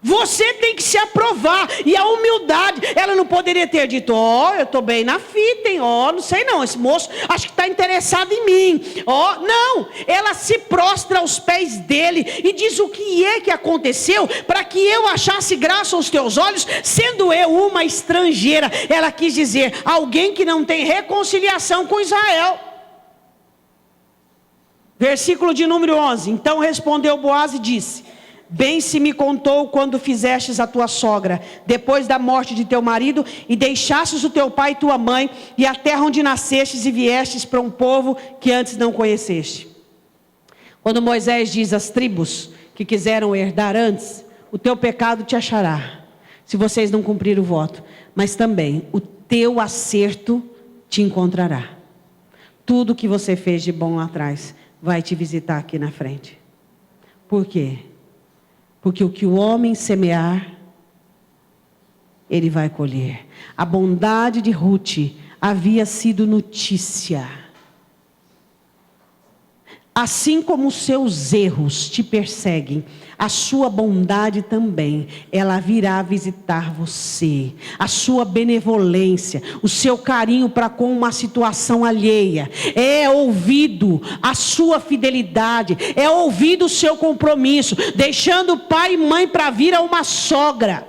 Você tem que se aprovar. E a humildade, ela não poderia ter dito: eu estou bem na fita, hein? Não sei não, esse moço acho que está interessado em mim. Não, ela se prostra aos pés dele e diz: o que é que aconteceu para que eu achasse graça aos teus olhos, sendo eu uma estrangeira? Ela quis dizer, alguém que não tem reconciliação com Israel. Versículo de número 11. Então respondeu Boaz e disse: bem se me contou quando fizestes a tua sogra, depois da morte de teu marido, e deixastes o teu pai e tua mãe, e a terra onde nascestes, e viestes para um povo que antes não conheceste. Quando Moisés diz às tribos que quiseram herdar antes: o teu pecado te achará, se vocês não cumprirem o voto, mas também o teu acerto te encontrará. Tudo que você fez de bom lá atrás vai te visitar aqui na frente. Por quê? Porque o que o homem semear, ele vai colher. A bondade de Ruth havia sido notícia. Assim como os seus erros te perseguem, a sua bondade também, ela virá visitar você. A sua benevolência, o seu carinho para com uma situação alheia, é ouvido a sua fidelidade, é ouvido o seu compromisso, deixando pai e mãe para vir a uma sogra.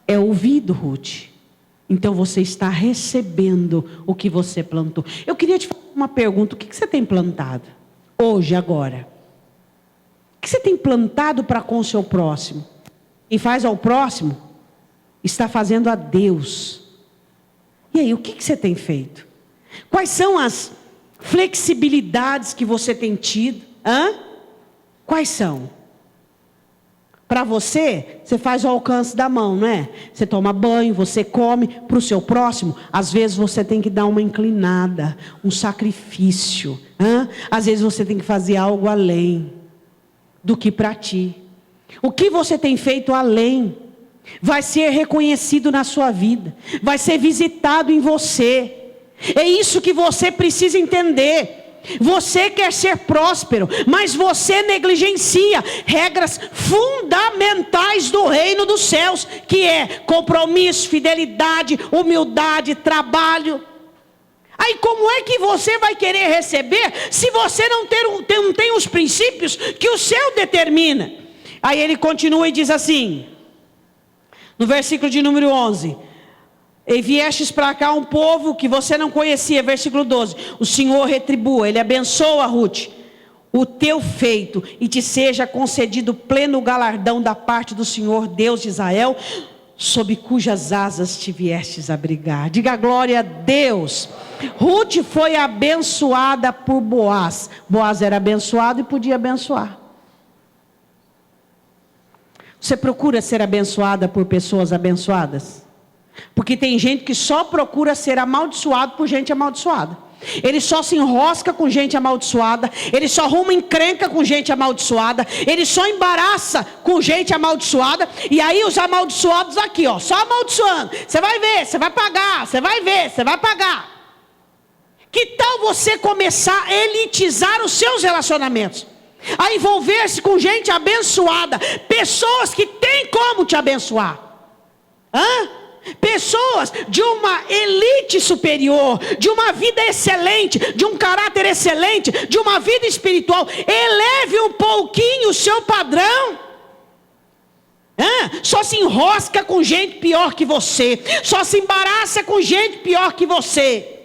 É ouvido, Ruth. Então você está recebendo o que você plantou. Eu queria te fazer uma pergunta: o que você tem plantado hoje, agora? O que você tem plantado para com o seu próximo? Quem faz ao próximo, está fazendo a Deus. E aí, o que você tem feito? Quais são as flexibilidades que você tem tido? Quais são? Para você, você faz o alcance da mão, não é? Você toma banho, você come. Para o seu próximo, às vezes você tem que dar uma inclinada, um sacrifício. Às vezes você tem que fazer algo além do que para ti. O que você tem feito além vai ser reconhecido na sua vida, vai ser visitado em você. É isso que você precisa entender. Você quer ser próspero, mas você negligencia regras fundamentais do reino dos céus, que é compromisso, fidelidade, humildade, trabalho. Aí como é que você vai querer receber se você não tem os princípios que o céu determina? Aí ele continua e diz assim, no versículo de número 11: e viestes para cá um povo que você não conhecia. Versículo 12: o Senhor retribua, Ele abençoa, Ruth, o teu feito, e te seja concedido pleno galardão da parte do Senhor Deus de Israel, sob cujas asas te viestes abrigar. Diga glória a Deus. Ruth foi abençoada por Boaz. Boaz era abençoado e podia abençoar. Você procura ser abençoada por pessoas abençoadas? Porque tem gente que só procura ser amaldiçoado por gente amaldiçoada. Ele só se enrosca com gente amaldiçoada. Ele só arruma encrenca com gente amaldiçoada. Ele só embaraça com gente amaldiçoada. E aí os amaldiçoados aqui, ó, só amaldiçoando. Você vai ver, você vai pagar. Você vai ver, você vai pagar. Que tal você começar a elitizar os seus relacionamentos? A envolver-se com gente abençoada. Pessoas que têm como te abençoar. Pessoas de uma elite superior, de uma vida excelente, de um caráter excelente, de uma vida espiritual. Eleve um pouquinho o seu padrão. Só se enrosca com gente pior que você, só se embaraça com gente pior que você.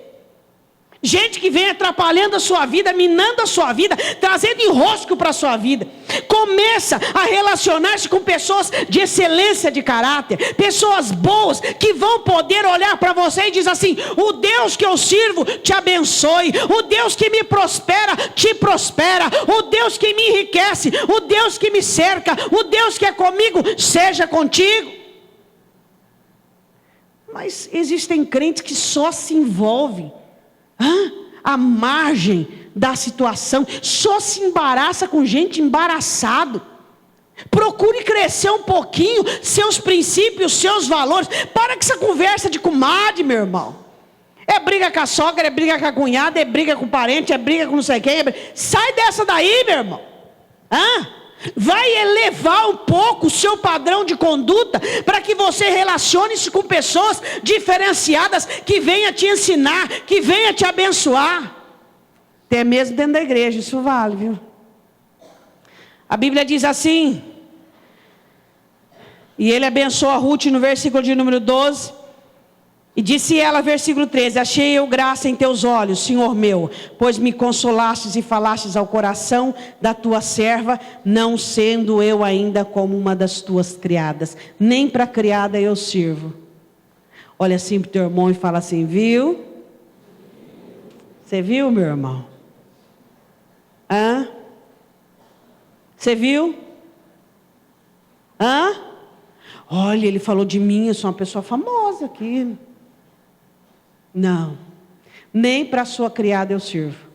Gente que vem atrapalhando a sua vida, minando a sua vida, trazendo enrosco para a sua vida. Começa a relacionar-se com pessoas de excelência de caráter, pessoas boas, que vão poder olhar para você e dizer assim: o Deus que eu sirvo te abençoe, o Deus que me prospera, te prospera, o Deus que me enriquece, o Deus que me cerca, o Deus que é comigo, seja contigo. Mas existem crentes que só se envolvem à margem da situação, só se embaraça com gente embaraçado. Procure crescer um pouquinho seus princípios, seus valores. Para com essa conversa de comadre, meu irmão. É briga com a sogra, é briga com a cunhada, é briga com o parente, é briga com não sei quem. Sai dessa daí, meu irmão. Vai elevar um pouco o seu padrão de conduta, para que você relacione-se com pessoas diferenciadas, que venham te ensinar, que venham te abençoar. Até mesmo dentro da igreja, isso vale, viu? A Bíblia diz assim, e ele abençoa Ruth no versículo de número 12, e disse ela, versículo 13: achei eu graça em teus olhos, Senhor meu, pois me consolastes e falastes ao coração da tua serva, não sendo eu ainda como uma das tuas criadas, nem para criada eu sirvo. Olha assim para o teu irmão e fala assim: viu? Você viu, meu irmão? Você viu? Olha, ele falou de mim, eu sou uma pessoa famosa aqui. Não, nem para a sua criada eu sirvo.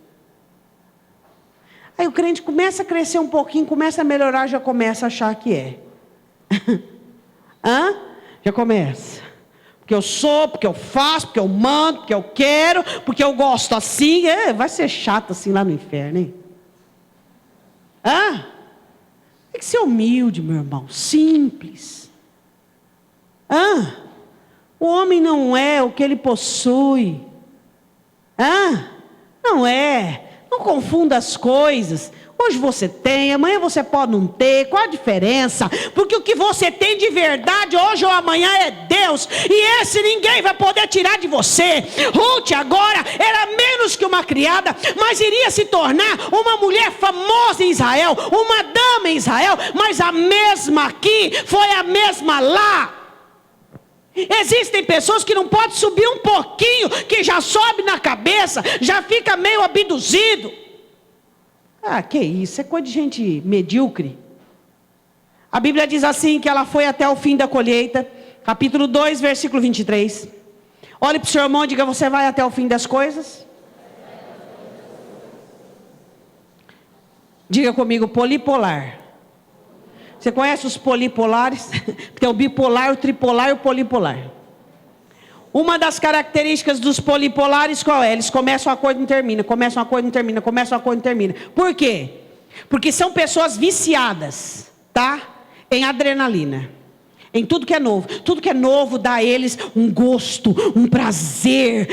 Aí o crente começa a crescer um pouquinho, começa a melhorar, já começa a achar que é. Já começa. porque eu sou, porque eu faço, porque eu mando, porque eu quero, porque eu gosto assim. Vai ser chato assim lá no inferno, hein? Tem que ser humilde, meu irmão, simples. O homem não é o que ele possui. Não é. Não confunda as coisas. Hoje você tem, amanhã você pode não ter. Qual a diferença? Porque o que você tem de verdade hoje ou amanhã é Deus. E esse ninguém vai poder tirar de você. Ruth agora era menos que uma criada, mas iria se tornar uma mulher famosa em Israel, uma dama em Israel. Mas a mesma aqui foi a mesma lá. Existem pessoas que não podem subir um pouquinho, que já sobe na cabeça, já fica meio abduzido. Que isso, é coisa de gente medíocre. A Bíblia diz assim, que ela foi até o fim da colheita. Capítulo 2, versículo 23. Olhe para o seu irmão e diga: você vai até o fim das coisas? Diga comigo: polipolar. Você conhece os polipolares? Tem o bipolar, o tripolar e o polipolar. Uma das características dos polipolares qual é? Eles começam uma coisa e não terminam, começam uma coisa e não terminam, começam uma coisa e não terminam. Por quê? Porque são pessoas viciadas, tá? Em adrenalina. Em tudo que é novo. Tudo que é novo dá a eles um gosto, um prazer.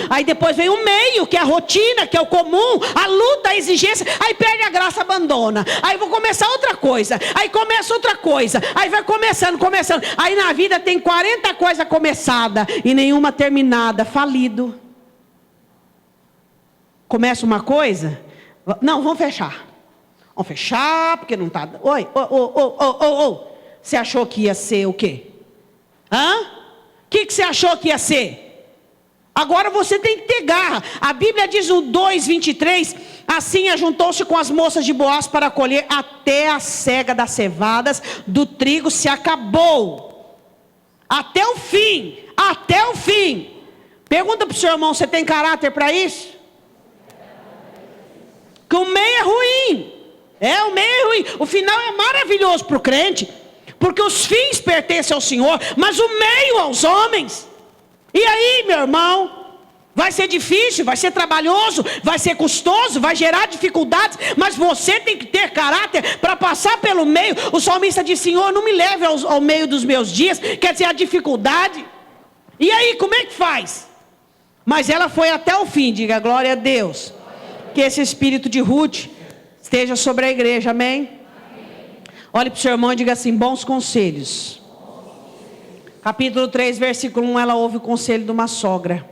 Aí depois vem o meio, que é a rotina, que é o comum, a luta, a exigência. Aí perde a graça, abandona. Aí vou começar outra coisa. Aí começa outra coisa. Aí vai começando. Aí na vida tem 40 coisas começadas e nenhuma terminada. Falido. Começa uma coisa. Não, vamos fechar. Vamos fechar, porque não está... Oi. Você achou que ia ser o quê? O que você achou que ia ser? Agora você tem que ter garra. A Bíblia diz no 2:23: assim ajuntou-se com as moças de Boaz para colher, até a cega das cevadas do trigo se acabou. Até o fim. Até o fim. Pergunta para o seu irmão: você tem caráter para isso? Que o meio é ruim. O meio é ruim. O final é maravilhoso para o crente, porque os fins pertencem ao Senhor, mas o meio aos homens. E aí, meu irmão, vai ser difícil, vai ser trabalhoso, vai ser custoso, vai gerar dificuldades, mas você tem que ter caráter para passar pelo meio. O salmista diz: Senhor, não me leve ao meio dos meus dias, quer dizer, a dificuldade. E aí, como é que faz? Mas ela foi até o fim. Diga glória a Deus. Que esse espírito de Ruth esteja sobre a igreja, amém? Olhe para o seu irmão e diga assim: bons conselhos. Capítulo 3, versículo 1, ela ouve o conselho de uma sogra.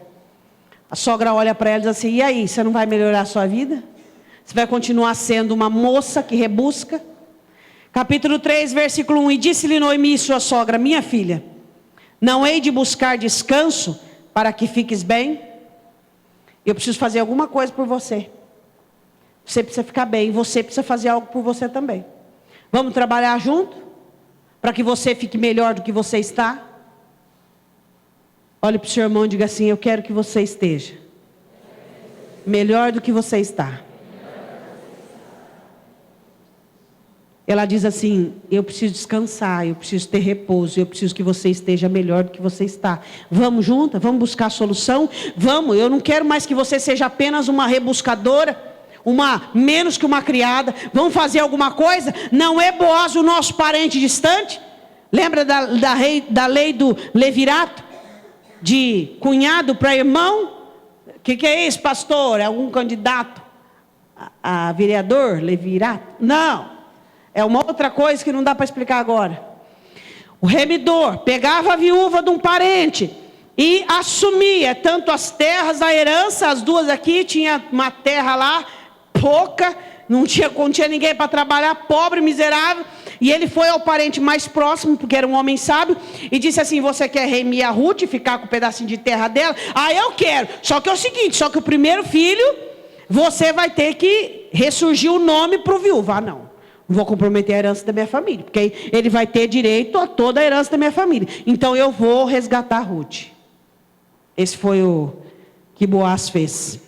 A sogra olha para ela e diz assim: e aí, você não vai melhorar a sua vida? Você vai continuar sendo uma moça que rebusca? Capítulo 3, versículo 1, e disse-lhe Noemi, sua sogra: minha filha, não hei de buscar descanso para que fiques bem? Eu preciso fazer alguma coisa por você. Você precisa ficar bem, você precisa fazer algo por você também. Vamos trabalhar junto? Para que você fique melhor do que você está? Olhe para o seu irmão e diga assim: eu quero que você esteja melhor do que você está. Ela diz assim: eu preciso descansar, eu preciso ter repouso, eu preciso que você esteja melhor do que você está. Vamos juntas? Vamos buscar a solução? Vamos, eu não quero mais que você seja apenas uma rebuscadora, menos que uma criada. Vamos fazer alguma coisa? Não é Boaz o nosso parente distante? Lembra da lei do levirato? De cunhado para irmão? O que é isso, pastor? É algum candidato a vereador? Levirato? Não. É uma outra coisa que não dá para explicar agora. O remidor pegava a viúva de um parente e assumia tanto as terras, a herança. As duas aqui, tinha uma terra lá, pouca, não tinha ninguém para trabalhar, pobre, miserável. E ele foi ao parente mais próximo, porque era um homem sábio, e disse assim: você quer remir a Ruth e ficar com um pedacinho de terra dela? Eu quero. Só que é o seguinte, só que o primeiro filho, você vai ter que ressurgir o nome para o viúvo. Não vou comprometer a herança da minha família, porque ele vai ter direito a toda a herança da minha família. Então eu vou resgatar a Ruth. Esse foi o que Boaz fez.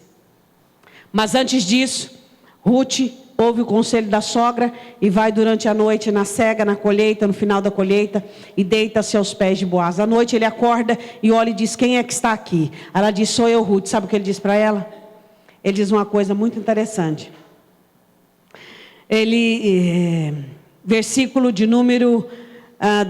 Mas antes disso, Ruth ouve o conselho da sogra e vai durante a noite na cega, na colheita, no final da colheita, e deita-se aos pés de Boaz. À noite ele acorda e olha e diz: quem é que está aqui? Ela diz: sou eu, Ruth. Sabe o que ele diz para ela? Ele diz uma coisa muito interessante. Versículo de número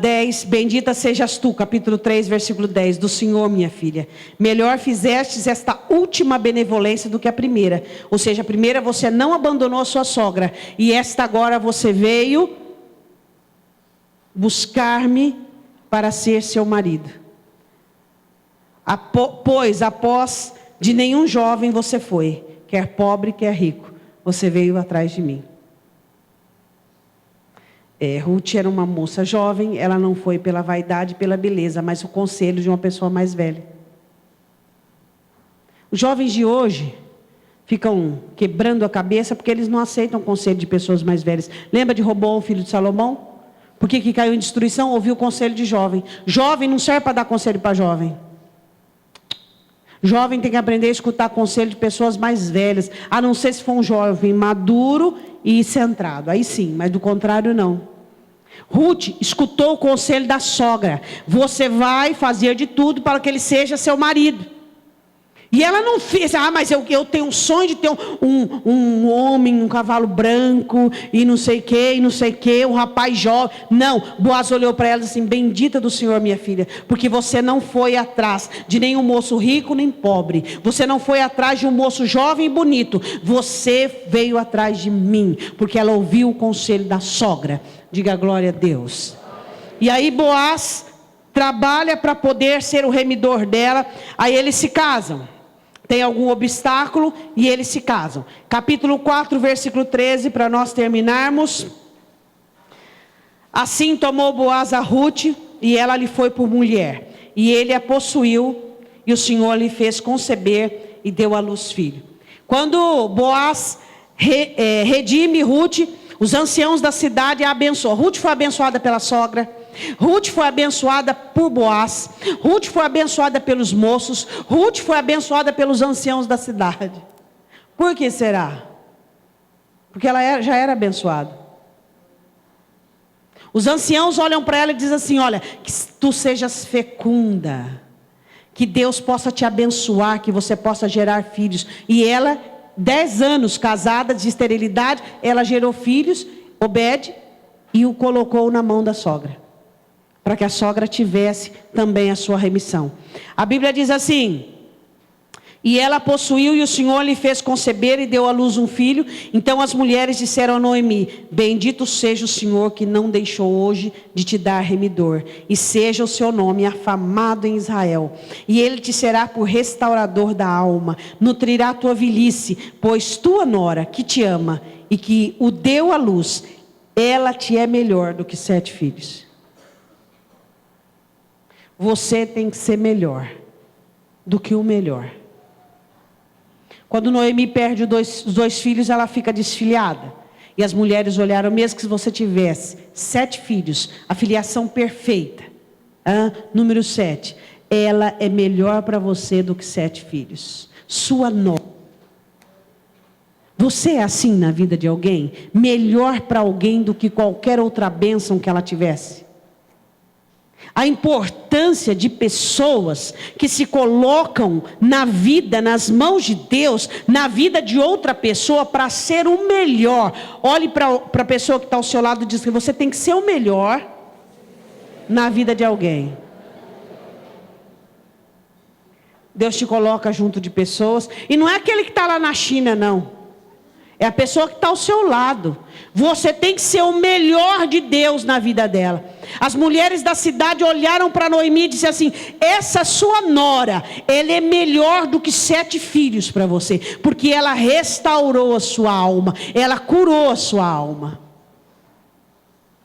10, bendita sejas tu, capítulo 3, versículo 10, do Senhor, minha filha. Melhor fizestes esta última benevolência do que a primeira. Ou seja, a primeira você não abandonou a sua sogra, e esta agora você veio buscar-me para ser seu marido. Pois após de nenhum jovem você foi, quer pobre, quer rico, você veio atrás de mim. Ruth era uma moça jovem, ela não foi pela vaidade, pela beleza, mas o conselho de uma pessoa mais velha. Os jovens de hoje ficam quebrando a cabeça porque eles não aceitam o conselho de pessoas mais velhas. Lembra de Roboão, filho de Salomão? Por que caiu em destruição? Ouviu o conselho de jovem. Jovem não serve para dar conselho para jovem. Jovem tem que aprender a escutar conselho de pessoas mais velhas, a não ser se for um jovem maduro e centrado. Aí sim, mas do contrário não. Ruth escutou o conselho da sogra: você vai fazer de tudo para que ele seja seu marido. E ela não fez: mas eu tenho um sonho de ter um homem, um cavalo branco, e não sei o que, um rapaz jovem. Não, Boaz olhou para ela assim: bendita do Senhor, minha filha, porque você não foi atrás de nenhum moço rico nem pobre, você não foi atrás de um moço jovem e bonito, você veio atrás de mim, porque ela ouviu o conselho da sogra. Diga glória a Deus. E aí Boaz trabalha para poder ser o remidor dela. Aí eles se casam. Tem algum obstáculo e eles se casam. Capítulo 4, versículo 13, para nós terminarmos. Assim tomou Boaz a Ruth, e ela lhe foi por mulher. E ele a possuiu, e o Senhor lhe fez conceber, e deu à luz filho. Quando Boaz redime Ruth, os anciãos da cidade a abençoam. Ruth foi abençoada pela sogra. Ruth foi abençoada por Boaz. Ruth foi abençoada pelos moços. Ruth foi abençoada pelos anciãos da cidade. Por que será? Porque ela já era abençoada. Os anciãos olham para ela e dizem assim: olha, que tu sejas fecunda, que Deus possa te abençoar, que você possa gerar filhos. E ela, 10 anos casada, de esterilidade, ela gerou filhos, Obed, e o colocou na mão da sogra, para que a sogra tivesse também a sua remissão. A Bíblia diz assim: e ela possuiu, e o Senhor lhe fez conceber, e deu à luz um filho. Então as mulheres disseram a Noemi: bendito seja o Senhor, que não deixou hoje de te dar remidor, e seja o seu nome afamado em Israel, e ele te será por restaurador da alma, nutrirá a tua velhice, pois tua nora, que te ama e que o deu à luz, ela te é melhor do que 7 filhos. Você tem que ser melhor do que o melhor. Quando Noemi perde os dois filhos, ela fica desfiliada. E as mulheres olharam: mesmo que você tivesse 7 filhos, a filiação perfeita, número 7, ela é melhor para você do que 7 filhos. Sua nora. Você é assim na vida de alguém? Melhor para alguém do que qualquer outra bênção que ela tivesse? A importância de pessoas que se colocam na vida, nas mãos de Deus, na vida de outra pessoa, para ser o melhor. Olhe para a pessoa que está ao seu lado e diz que você tem que ser o melhor na vida de alguém. Deus te coloca junto de pessoas, e não é aquele que está lá na China, não. É a pessoa que está ao seu lado. Você tem que ser o melhor de Deus na vida dela. As mulheres da cidade olharam para Noemi e disseram assim: essa sua nora, ela é melhor do que 7 filhos para você, porque ela restaurou a sua alma, ela curou a sua alma.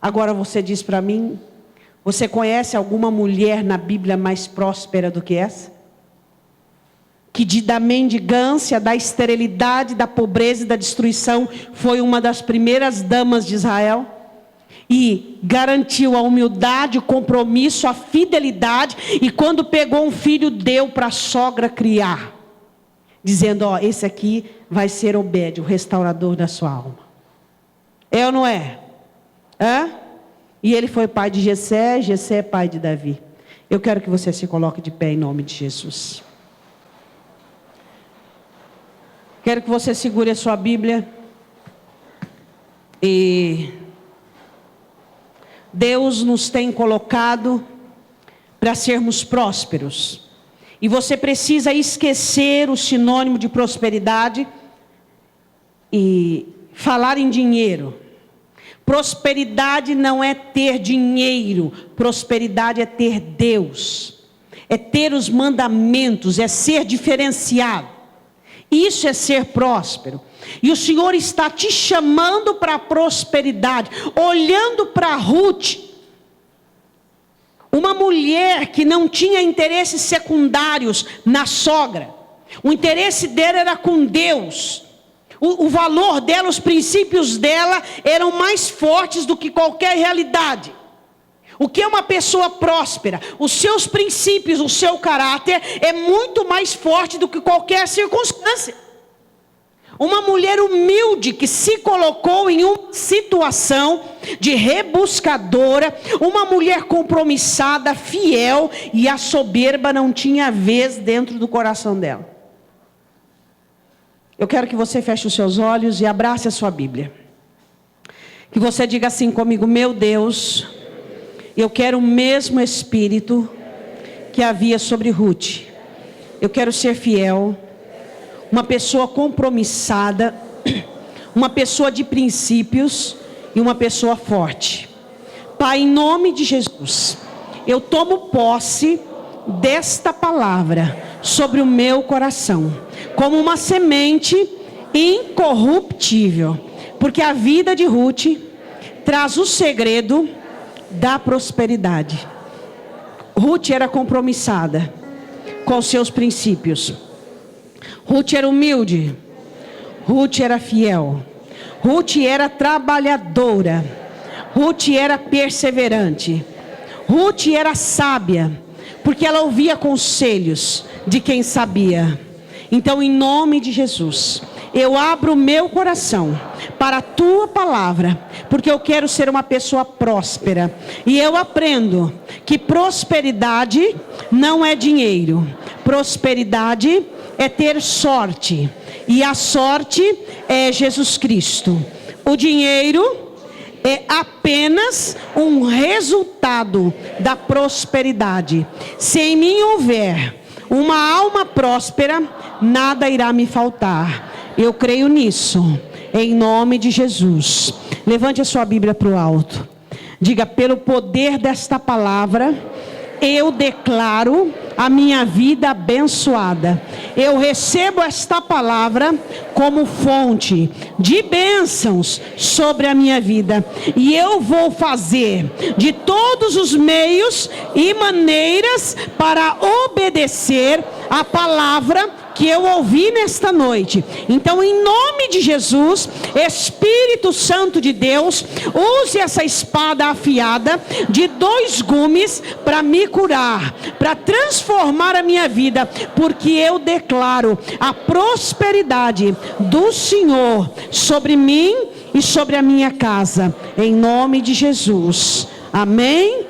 Agora você diz para mim: você conhece alguma mulher na Bíblia mais próspera do que essa? Que da mendigância, da esterilidade, da pobreza e da destruição, foi uma das primeiras damas de Israel, e garantiu a humildade, o compromisso, a fidelidade, e quando pegou um filho, deu para a sogra criar, dizendo: esse aqui vai ser Obed, o restaurador da sua alma. É ou não é? E ele foi pai de Jessé, Jessé é pai de Davi. Eu quero que você se coloque de pé em nome de Jesus. Quero que você segure a sua Bíblia. E Deus nos tem colocado para sermos prósperos. E você precisa esquecer o sinônimo de prosperidade e falar em dinheiro. Prosperidade não é ter dinheiro, prosperidade é ter Deus, é ter os mandamentos, é ser diferenciado. Isso é ser próspero. E o Senhor está te chamando para a prosperidade. Olhando para Ruth, uma mulher que não tinha interesses secundários na sogra. O interesse dela era com Deus. O valor dela, os princípios dela eram mais fortes do que qualquer realidade. O que é uma pessoa próspera? Os seus princípios, o seu caráter é muito mais forte do que qualquer circunstância. Uma mulher humilde que se colocou em uma situação de rebuscadora, uma mulher compromissada, fiel, e a soberba não tinha vez dentro do coração dela. Eu quero que você feche os seus olhos e abrace a sua Bíblia. Que você diga assim comigo: meu Deus, eu quero o mesmo espírito que havia sobre Ruth. Eu quero ser fiel, uma pessoa compromissada, uma pessoa de princípios e uma pessoa forte. Pai, em nome de Jesus, eu tomo posse desta palavra sobre o meu coração, como uma semente incorruptível, porque a vida de Ruth traz o segredo da prosperidade. Ruth era compromissada com seus princípios. Ruth era humilde. Ruth era fiel. Ruth era trabalhadora. Ruth era perseverante. Ruth era sábia, porque ela ouvia conselhos de quem sabia. Então, em nome de Jesus, eu abro o meu coração para a tua palavra, porque eu quero ser uma pessoa próspera. E eu aprendo que prosperidade não é dinheiro. Prosperidade é ter sorte. E a sorte é Jesus Cristo. O dinheiro é apenas um resultado da prosperidade. Se em mim houver uma alma próspera, nada irá me faltar. Eu creio nisso, em nome de Jesus. Levante a sua Bíblia para o alto. Diga: pelo poder desta palavra, eu declaro a minha vida abençoada. Eu recebo esta palavra como fonte de bênçãos sobre a minha vida. E eu vou fazer de todos os meios e maneiras para obedecer a palavra que eu ouvi nesta noite. Então, em nome de Jesus, Espírito Santo de Deus, use essa espada afiada de 2 gumes para me curar, para transformar a minha vida, porque eu declaro a prosperidade do Senhor sobre mim e sobre a minha casa, em nome de Jesus. Amém